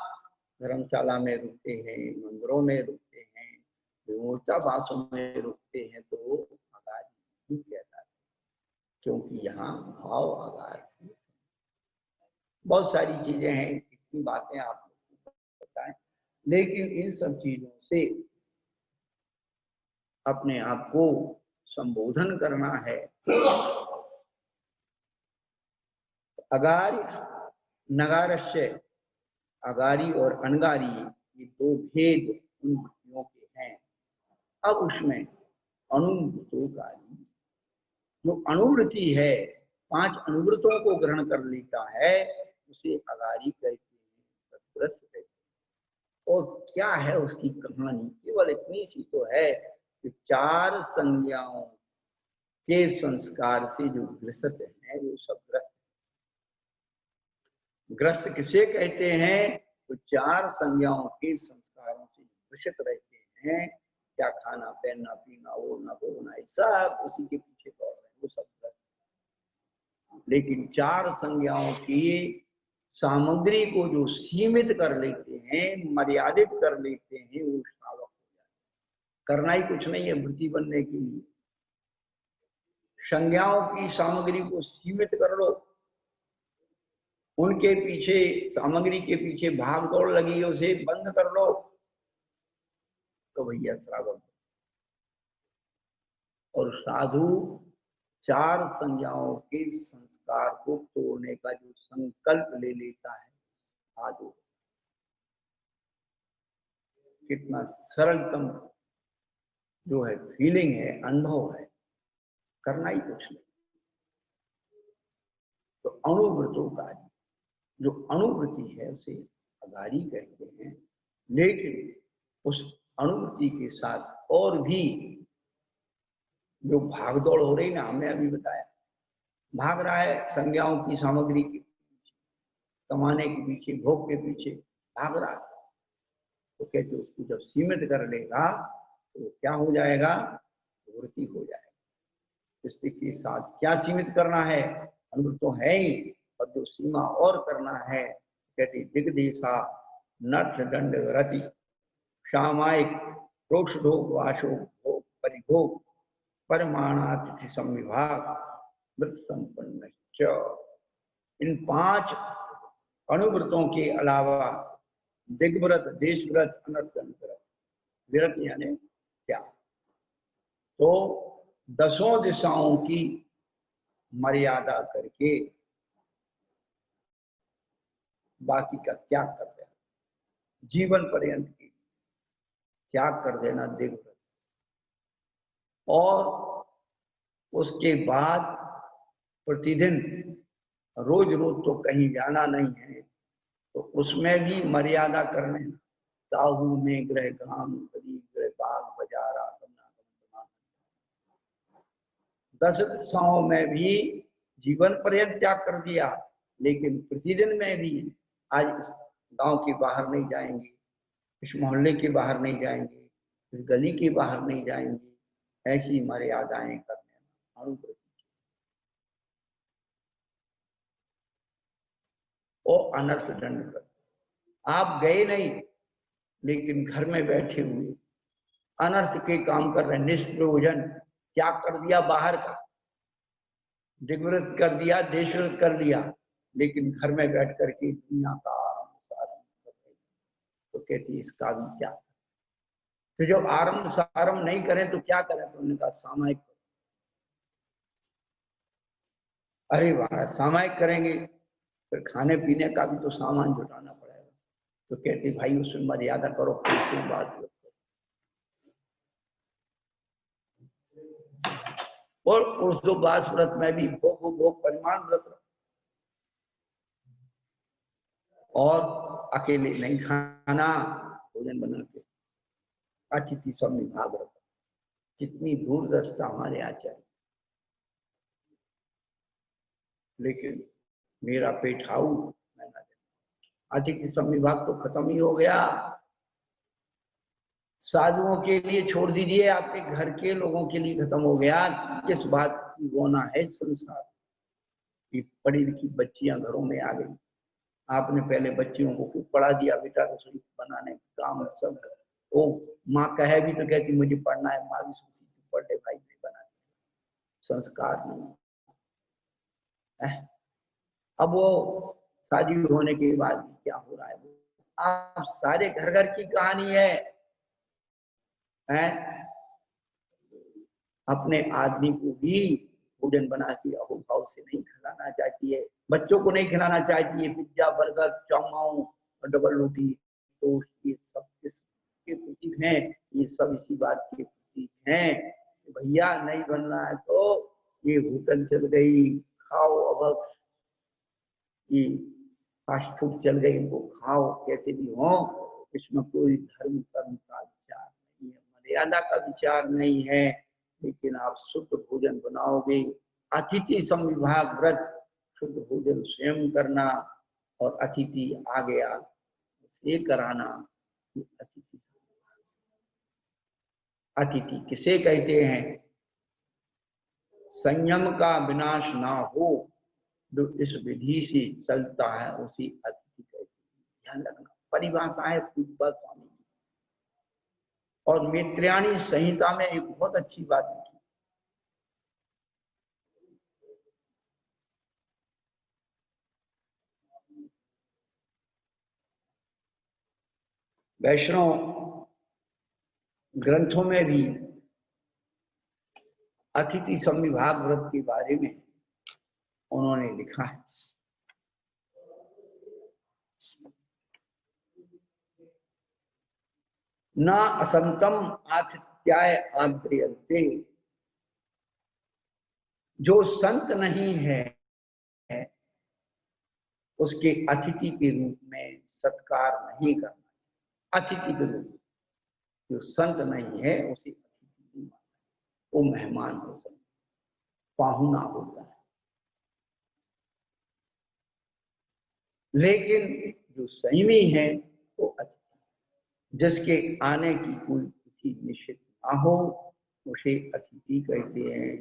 धर्मशाला में रुकते हैं, मंदिरों में रुकते हैं, विमूर्तावासों में रुकते हैं, तो अगारी नहीं कहता, क्योंकि यहाँ भाव आगार से। बहुत सारी चीजें हैं, इतनी बातें आप लोग को बताएं, लेकिन इन सब चीजों से अपने आप को संबोधन करना है। अगारी नगारस्य, अगारी और अनगारी ये 2 भेद उन वृत्तियों के हैं। अब उसमें अनुवृत्तोकारी, जो अनुवृत्ति है, 5 अनुवृत्तों को ग्रहण कर लेता है, उसे अगारी कहते हैं, सदग्रस्त कहते हैं। और क्या है उसकी कहानी, केवल इतनी सी तो है कि 4 संज्ञाओं के संस्कार से जो ग्रसित है वो सब ग्रस्त। ग्रस्त किसे कहते हैं? तो 4 संज्ञाओं के संस्कारों से ग्रसित रहते हैं। क्या खाना, पहनना, पीना, ओढ़ना, बोलना, सब उसी के पीछे दौड़ रहे हैं, वो सब ग्रस्त। लेकिन 4 संज्ञाओं की सामग्री को जो सीमित कर लेते हैं, मर्यादित कर लेते हैं, वो श्रावक हो जाते। करना ही कुछ नहीं है वृत्ति बनने के लिए। संज्ञाओं की सामग्री को सीमित कर लो, उनके पीछे, सामग्री के पीछे भाग दौड़ लगी, उसे बंद कर लो, तो भैया श्रावक। और साधु 4 संज्ञाओं के संस्कार को तोड़ने का जो संकल्प ले लेता है, साधु। कितना सरलतम जो है फीलिंग है, अनुभव है, करना ही कुछ नहीं। तो अणुव्रतों का जो अणुवृत्ति है उसे अगारी कहते हैं। लेकिन उस अणुवृत्ति के साथ और भी जो भागदौड़ हो रही ना, हमने अभी बताया, भाग रहा है संज्ञाओं की सामग्री के पीछे, कमाने के पीछे, भोग के पीछे भाग रहा है, तो कहते उसको जब सीमित कर लेगा तो क्या हो जाएगा? वृत्ति हो जाएगा। इसके साथ क्या सीमित करना है? अनुभव तो है ही, और जो सीमा और करना है, कहते दिग्देशा नर्थ दंड रति सामायिक प्रोक्षोग वाशो भोग परिभोग परमाणातिथि संविभाग व्रत संपन्न। इन 5 अनुव्रतों के अलावा दिग्व्रत, देशव्रत, अनर्थ दंड व्रत, विरत यानी क्या, तो 10 दिशाओं की मर्यादा करके बाकी का त्याग कर देना, जीवन पर्यंत की त्याग कर देना देवव्रत। और उसके बाद प्रतिदिन रोज रोज तो कहीं जाना नहीं है, तो उसमें भी मर्यादा करने, ताहू में ग्रह ग्राम कदी ग्रह बाग बाजारा 10 दिशाओं में भी जीवन पर्यंत त्याग कर दिया, लेकिन प्रतिदिन में भी आज इस गांव के बाहर नहीं जाएंगे, इस मोहल्ले के बाहर नहीं जाएंगे, इस गली के बाहर नहीं जाएंगे, ऐसी मर्यादाएं करने अणुव्रत। और अनर्थ दंड कर, आप गए नहीं लेकिन घर में बैठे हुए अनर्थ के काम कर रहे, निष्प्रयोजन त्याग कर दिया, बाहर का दिग्व्रत कर दिया, देशव्रत कर दिया, लेकिन घर में बैठ करके दुनिया का आरंभ सारंभ कर रहे, तो कहती इसका भी क्या। तो जब आरंभ सारंभ नहीं करें तो क्या करें? तो उनका सामायिक। अरे वाह, सामायिक करेंगे फिर खाने पीने का भी तो सामान जुटाना पड़ेगा, तो कहते भाई उसमें मर्यादा करो, फिर बात करो। और उस 2 बास व्रत में भी भोग भोग परिमाण व्रत, और अकेले नहीं खाना, भोजन बना के अतिथि सब में भाग रखा। कितनी दूरदर्शिता हमारे आचार्य। लेकिन मेरा पेट खाऊ मैं ना, अतिथि सब विभाग तो खत्म ही हो गया। साधुओं के लिए छोड़ दीजिए, आपके घर के लोगों के लिए खत्म हो गया। किस बात की होना है संसार की। पढ़ी लिखी बच्चियां घरों में आ गई, आपने पहले बच्चियों को खूब पढ़ा दिया, बेटा रसोई बनाने काम सब। वो माँ कहे भी तो कहती मुझे पढ़ना है, माँ भी सोचती पढ़ ले भाई, नहीं बना। संस्कार नहीं है। अब वो शादी होने के बाद क्या हो रहा है, आप सारे घर घर की कहानी है। अपने आदमी को भी भोजन बना के अहोभाव से नहीं खिलाना चाहती है, बच्चों को नहीं खिलाना चाहती है पिज्जा बर्गर चाउमाऊ और डबल रोटी, तो ये सब किसके प्रतीक हैं? ये सब इसी बात के प्रतीक हैं। भैया नहीं बनना है तो ये होटल चल गई, खाओ अब, ये फास्ट फूड चल गई, इनको खाओ कैसे भी हो, इसमें कोई धर्म कर्म का विचार नहीं है, मर्यादा का विचार नहीं है। लेकिन आप शुद्ध भोजन बनाओगे, अतिथि संविभाग व्रत, शुद्ध भोजन स्वयं करना, और अतिथि आ गया, उसे कराना अतिथि। अतिथि किसे कहते हैं? संयम का विनाश ना हो जो इस विधि से चलता है उसी अतिथि कहते हैं। ध्यान रखना, परिभाषा है पूज्यपाद स्वामी की। और मैत्रेयी संहिता में एक बहुत अच्छी बात लिखी, वैष्णव ग्रंथों में भी अतिथि संविभाग व्रत के बारे में उन्होंने लिखा है। न असंतम आतिथ्याय आद्रियन्ते, जो संत नहीं है उसके अतिथि के रूप में सत्कार नहीं करना। अतिथि के रूप में, जो संत नहीं है उसे अतिथि नहीं मानना, वो मेहमान हो सकता, पाहुना होता है। लेकिन जो संयमी है वो अतिथि, जिसके आने की कोई तिथि निश्चित ना हो उसे अतिथि कहते हैं।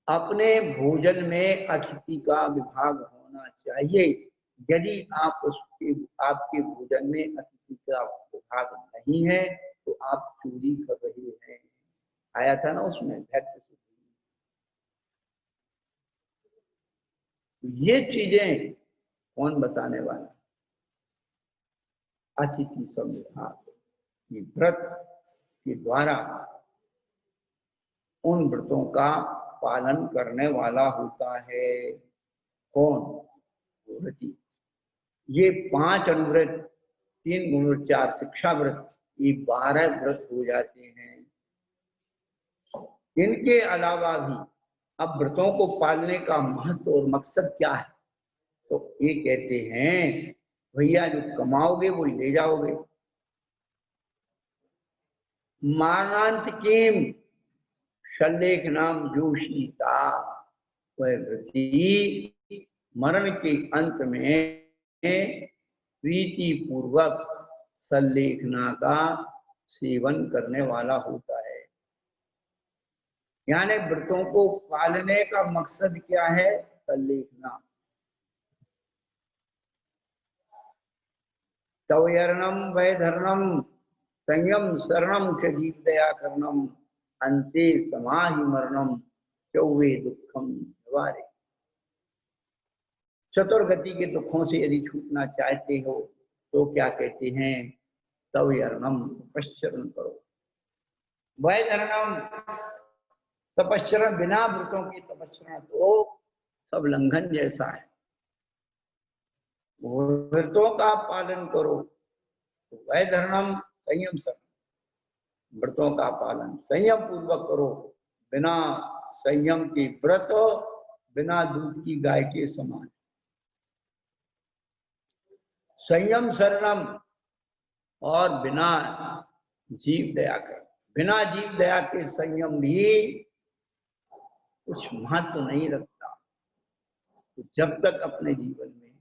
अपने भोजन में अतिथि का विभाग होना चाहिए। यदि आप आपके भोजन में अतिथि का विभाग नहीं है तो आप चोरी कर रहे हैं। आया था ना उसमें भक्त। ये चीजें कौन बताने वाला? अतिथि संविभाग ये व्रत के द्वारा उन व्रतों का पालन करने वाला होता है। कौन? व्रती। ये 5 अनुव्रत, 3 गुण 4 शिक्षा व्रत, ये 12 व्रत हो जाते हैं। इनके अलावा भी अब व्रतों को पालने का महत्व और मकसद क्या है? तो ये कहते हैं भैया जो कमाओगे वही ले जाओगे। मानांत किम शल्लेख नाम जोशीता, वह व्रती मरण के अंत में प्रीति पूर्वक सल्लेखना का सेवन करने वाला होता है। यानी व्रतों को पालने का मकसद क्या है? सल्लेखना। तवयर्णम वैधर्णम संयम शरणम च जीव दया कर्णम अंते समाहि मरणम चौवे दुखम निवारे। चतुर्गति के दुखों से यदि छूटना चाहते हो तो क्या कहते हैं? तवयर्णम, तपश्चरण करो। वैधर्णम, तपश्चरण, बिना व्रतों की तपस्या तो सब लंघन जैसा है। व्रतों का पालन करो। वैधर्णम संयम शरण, व्रतों का पालन संयम पूर्वक करो। बिना संयम के व्रत बिना दूध की गाय के समान। संयम शरणम, और बिना जीव दया कर, बिना जीव दया के संयम भी कुछ महत्व नहीं रखता। तो जब तक अपने जीवन में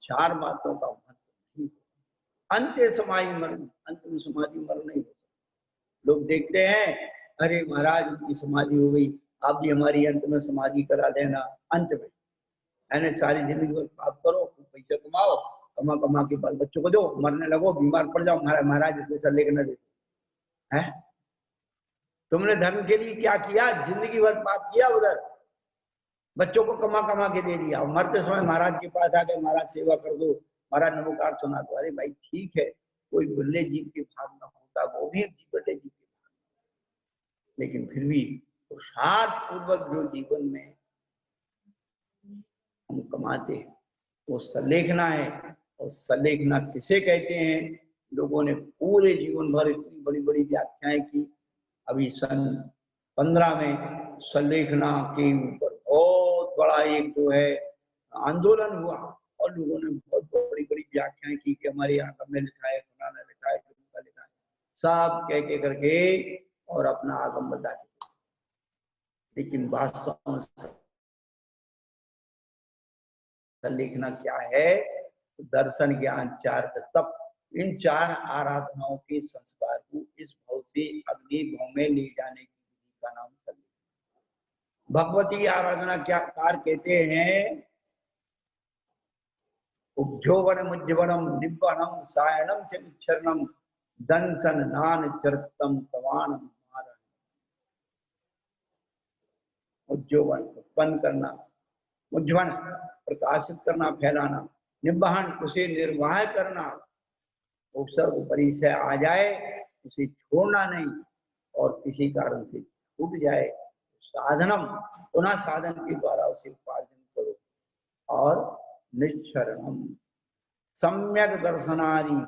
4 बातों का महत्व नहीं, अंत्य समाधि मरण, अंत में समाधि मरण नहीं होता। लोग देखते हैं अरे महाराज उनकी समाधि हो गई, आप भी हमारी अंत में समाधि करा देना। अंत में यानी सारी जिंदगी भर पाप करो, पैसे कमाओ, कमा कमा के बाल बच्चों को दो, मरने लगो, बीमार पड़ जाओ, महाराज इसमें सर लेके न दे है। तुमने धर्म के लिए क्या किया? जिंदगी भर पाप किया, उधर बच्चों को कमा कमा के दे दिया, और मरते समय महाराज के पास आ गए, महाराज सेवा कर दो, महाराज नमोकार सुना दो। अरे भाई ठीक है, कोई बुल्ले जीव के भाग में होता, वो भी बड़े जीव के भाग, लेकिन फिर भी पुरुषार्थ पूर्वक जो जीवन में हम कमाते हैं वो सलेखना है। और सलेखना किसे कहते हैं? लोगों ने पूरे जीवन भर इतनी बड़ी बड़ी व्याख्याएं की। अभी सन 15 में सलेखना के ऊपर बहुत बड़ा एक जो है आंदोलन हुआ, और लोगों ने बहुत बड़ी बड़ी व्याख्याएं की कि हमारे यहाँ में लिखा है, फलाना लिखा है, लिखा है, सब कह के करके और अपना आगम बता के। लेकिन वास्तव में लिखना क्या है? दर्शन, ज्ञान, चार तप, इन चार आराधनाओं के संस्कार को इस भाव से अग्नि भाव में ले जाने की विधि का नाम संलेखन। भगवती आराधना क्या कार कहते हैं? उज्जोवनम उज्जवनम निब्बणम सायनम चरणम दंसन नान चरतम तवान मारण। उज्जोवन उत्पन्न करना, उज्जवल प्रकाशित करना, फैलाना, निब्बहन उसे निर्वाह करना, उपसर्ग परिचय आ जाए उसे छोड़ना नहीं और किसी कारण से छूट जाए, साधनम पुनः साधन के द्वारा उसे उपार्जन करो। और निश्चरणम सम्यक दर्शनादि,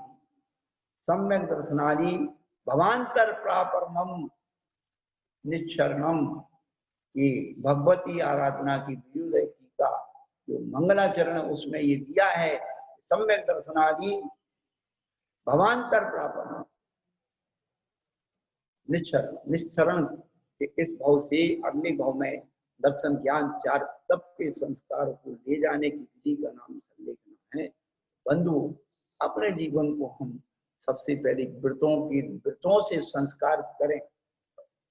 सम्यक दर्शनादि भवांतर प्रापरमम निश्चरणम। ये भगवती आराधना की वियुदय का जो मंगलाचरण उसमें ये दिया है, सम्यक दर्शनादि भवांतर प्रापरमम निश्चरण, निश्चरण इस भाव से अग्नि भाव में दर्शन, ज्ञान, चार तप के संस्कार को ले जाने की विधि का नाम संलेखन है। बंधु, अपने जीवन को हम सबसे पहले व्रतों से संस्कार करें।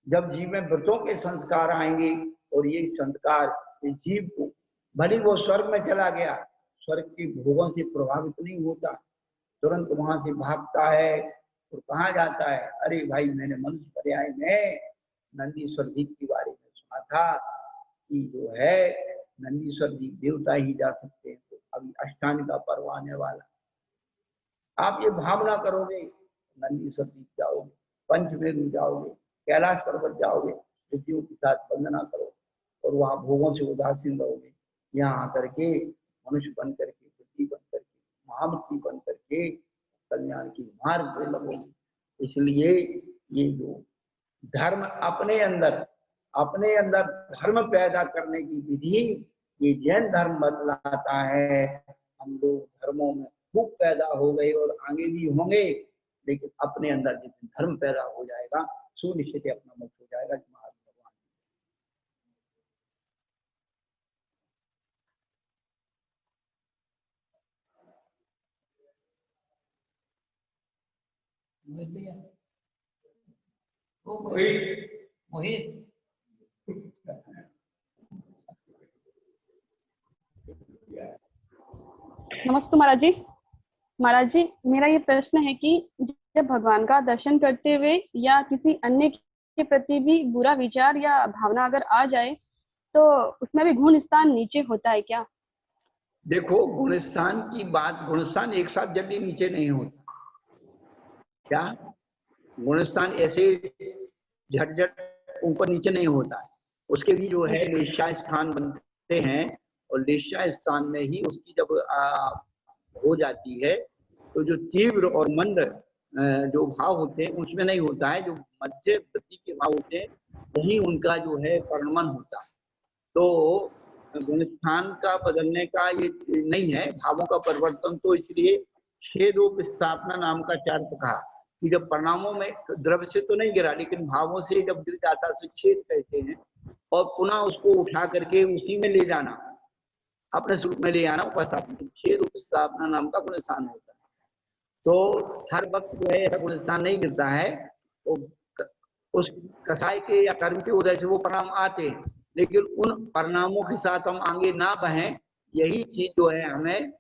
जब जीव में व्रतों के संस्कार आएंगे और ये संस्कार इस जीव को, भले वो स्वर्ग में चला गया, स्वर्ग के भोगों से प्रभावित नहीं होता, तुरंत वहां से भागता है और कहा जाता है, अरे भाई मैंने मनुष्य पर्याय में नंदीश्वर जी के बारे में सुना था कि जो है नंदीश्वर जी देवता ही जा सकते हैं। तो अभी अष्टामी का पर्व आने वाला, आप ये भावना करोगे, नंदीश्वर जी जाओगे, पंचमेरु जाओगे, कैलाश पर्वत जाओगे, ऋषियों के साथ वंदना करो और वहां भोगों से उदासीन रहोगे। यहाँ आकर के मनुष्य बन करके, बुद्धि बन करके, महामूर्ति बन करके कल्याण की मार्ग पे लगोगे। इसलिए ये जो धर्म अपने अंदर धर्म पैदा करने की विधि ये जैन धर्म बतलाता है। हम लोग धर्मों में खूब पैदा हो गए और आगे भी होंगे, लेकिन अपने अंदर जिस धर्म पैदा हो जाएगा सुनिश्चित अपना मुक्त हो जाएगा। मोहित नमस्ते महाराज जी। महाराज जी, मेरा ये प्रश्न है कि जब भगवान का दर्शन करते हुए या किसी अन्य के प्रति भी बुरा विचार या भावना अगर आ जाए तो उसमें भी गुण स्थान नीचे होता है क्या? देखो, गुणस्थान की बात, गुणस्थान एक साथ जल्दी नीचे नहीं होता। क्या गुणस्थान ऐसे झटझट ऊपर नीचे नहीं होता है, उसके भी जो है लेशा स्थान बनते हैं और लेशा स्थान में ही उसकी जब हो जाती है तो जो तीव्र और मंद जो भाव होते हैं उसमें नहीं होता है, जो मध्य वृत्ति के भाव होते हैं वही उनका जो है परिणमन होता है। तो गुणस्थान का बदलने का ये नहीं है, भावों का परिवर्तन। तो इसलिए छेदोप स्थापना नाम का चार्ट कहा कि जब परिणामों में द्रव्य से तो नहीं गिरा, लेकिन भावों से जब गिर जाता है तो छेद कहते हैं, और पुनः उसको उठा करके उसी में ले जाना, अपने स्वरूप में ले आना, उपस्थापना, छेद उपस्थापना नाम का गुणस्थान होता है। तो हर वक्त जो है ऐसा गुणस्थान नहीं गिरता है, तो उस कसाई के या कर्म के उदय से वो परिणाम आते हैं, लेकिन उन परिणामों के साथ हम आगे ना बहें, यही चीज जो है हमें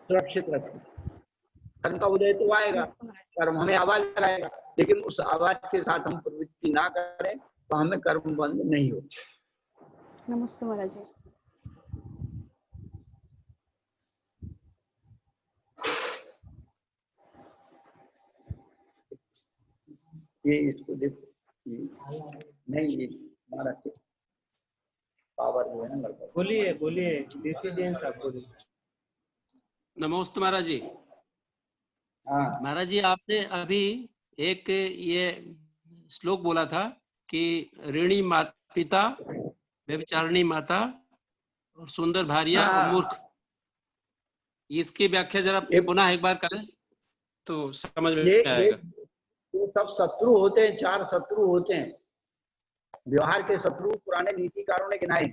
सुरक्षित रखे। कर्म का उदय तो आएगा, कर्म हमें आवाज लगाएगा, लेकिन उस आवाज के साथ हम प्रवृत्ति ना करें तो हमें कर्म बंद नहीं हो। नमस्ते महाराज जी। ये इसको देखो, नहीं ये हमारा पावर जो है ना, बोलिए बोलिए देसी जैन साहब बोलिए। नमस्ते महाराज जी। हाँ महाराज जी, आपने अभी एक ये श्लोक बोला था कि ऋणी पिता, व्यभिचारिणी माता और सुंदर भार्या और मूर्ख, इसकी व्याख्या जरा पुनः एक बार करें तो समझ में आएगा। ये सब शत्रु होते हैं, चार शत्रु होते हैं। व्यवहार के शत्रु पुराने नीतिकारों ने गिनाए।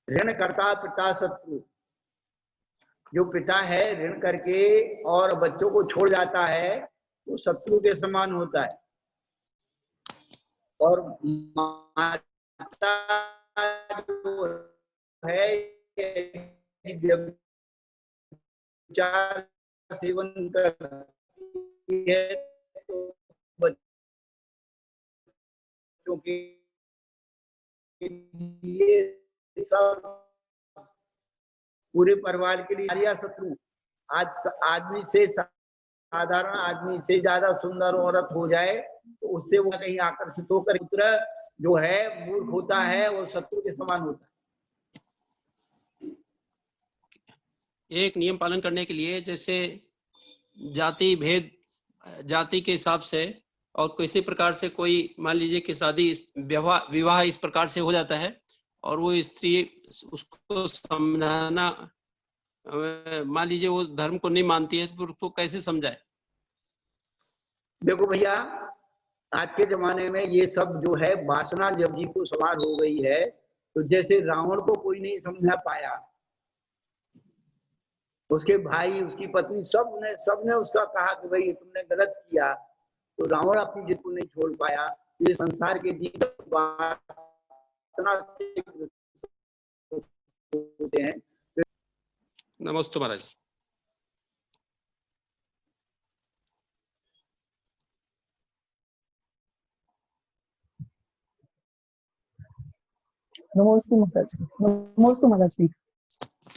ऋणकर्ता पिता शत्रु। जो पिता है ऋण करके और बच्चों को छोड़ जाता है वो शत्रु के समान होता है। और माता जो है व्यभिचार सेवन करती है तो बच्चों के लिए सब पूरे परिवार के लिए आर्या शत्रु। आज आदमी से साधारण आदमी से ज्यादा सुंदर औरत हो जाए तो उससे वो कहीं आकर्षित होकर पुत्र जो है मूर्ख होता है वो शत्रु के समान होता है। एक नियम पालन करने के लिए, जैसे जाति भेद, जाति के हिसाब से, और किसी प्रकार से कोई मान लीजिए कि शादी विवाह इस प्रकार से हो जाता है और वो स्त्री उसको समझाना, मान लीजिए वो धर्म को नहीं मानती है तो उसको कैसे समझाए? देखो भैया, आज के जमाने में ये सब जो है वासना जब जी को सवार हो गई है तो जैसे रावण को कोई नहीं समझा पाया, उसके भाई उसकी पत्नी सबने उसका कहा कि भाई तुमने गलत किया, तो रावण अपनी जिद को नहीं छोड़ पाया। ये संसार के जीव वासना से होते हैं। नमस्ते महाराज। नमोस्तु महाराज। नमोस्तु महाराज जी।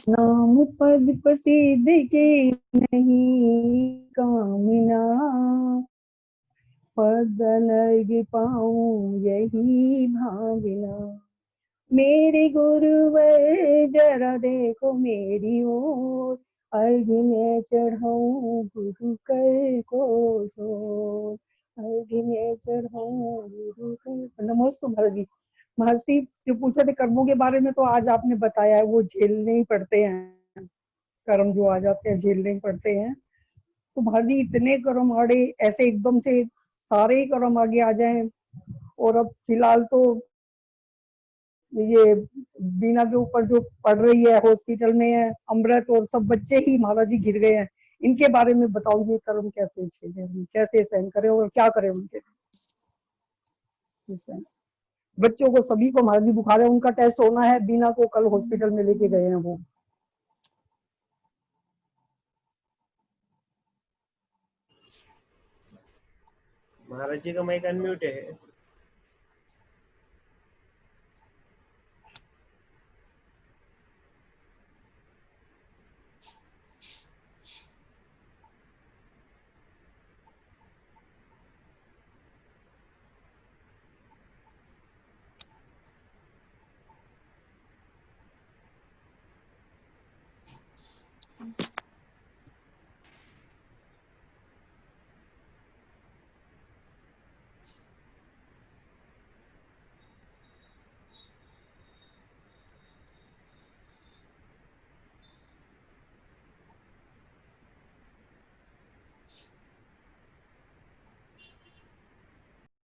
नाम पद प्रसिद्ध के नहीं कामना, पद लग पाऊं यही भावना। मेरे गुरुवर जरा देखो मेरी ओर, अर्घ में चढ़ाऊं गुरु कर को जोर, अर्घ में चढ़ाऊं गुरु कर। नमोस्तु महाराज जी। महर्षि जो पूछे थे कर्मों के बारे में तो आज आपने बताया है, वो झेलने ही पड़ते हैं, कर्म जो आ जाते हैं झेलने ही पड़ते हैं। तो महर्षि इतने कर्म आड़े ऐसे एकदम से सारे ही कर्म आगे आ जाएं, और अब फिलहाल तो ये बीना के ऊपर जो पड़ रही है हॉस्पिटल में है, अमृत और सब बच्चे ही महाराज जी गिर गए हैं, इनके बारे में बताओ, ये कर्म कैसे झेलें, कैसे सहन करें और क्या करें उनके लिए। बच्चों को सभी को महाराज जी बुखार है, उनका टेस्ट होना है, बीना को कल हॉस्पिटल में लेके गए हैं वो। महाराज जी का माइक अनम्यूट है।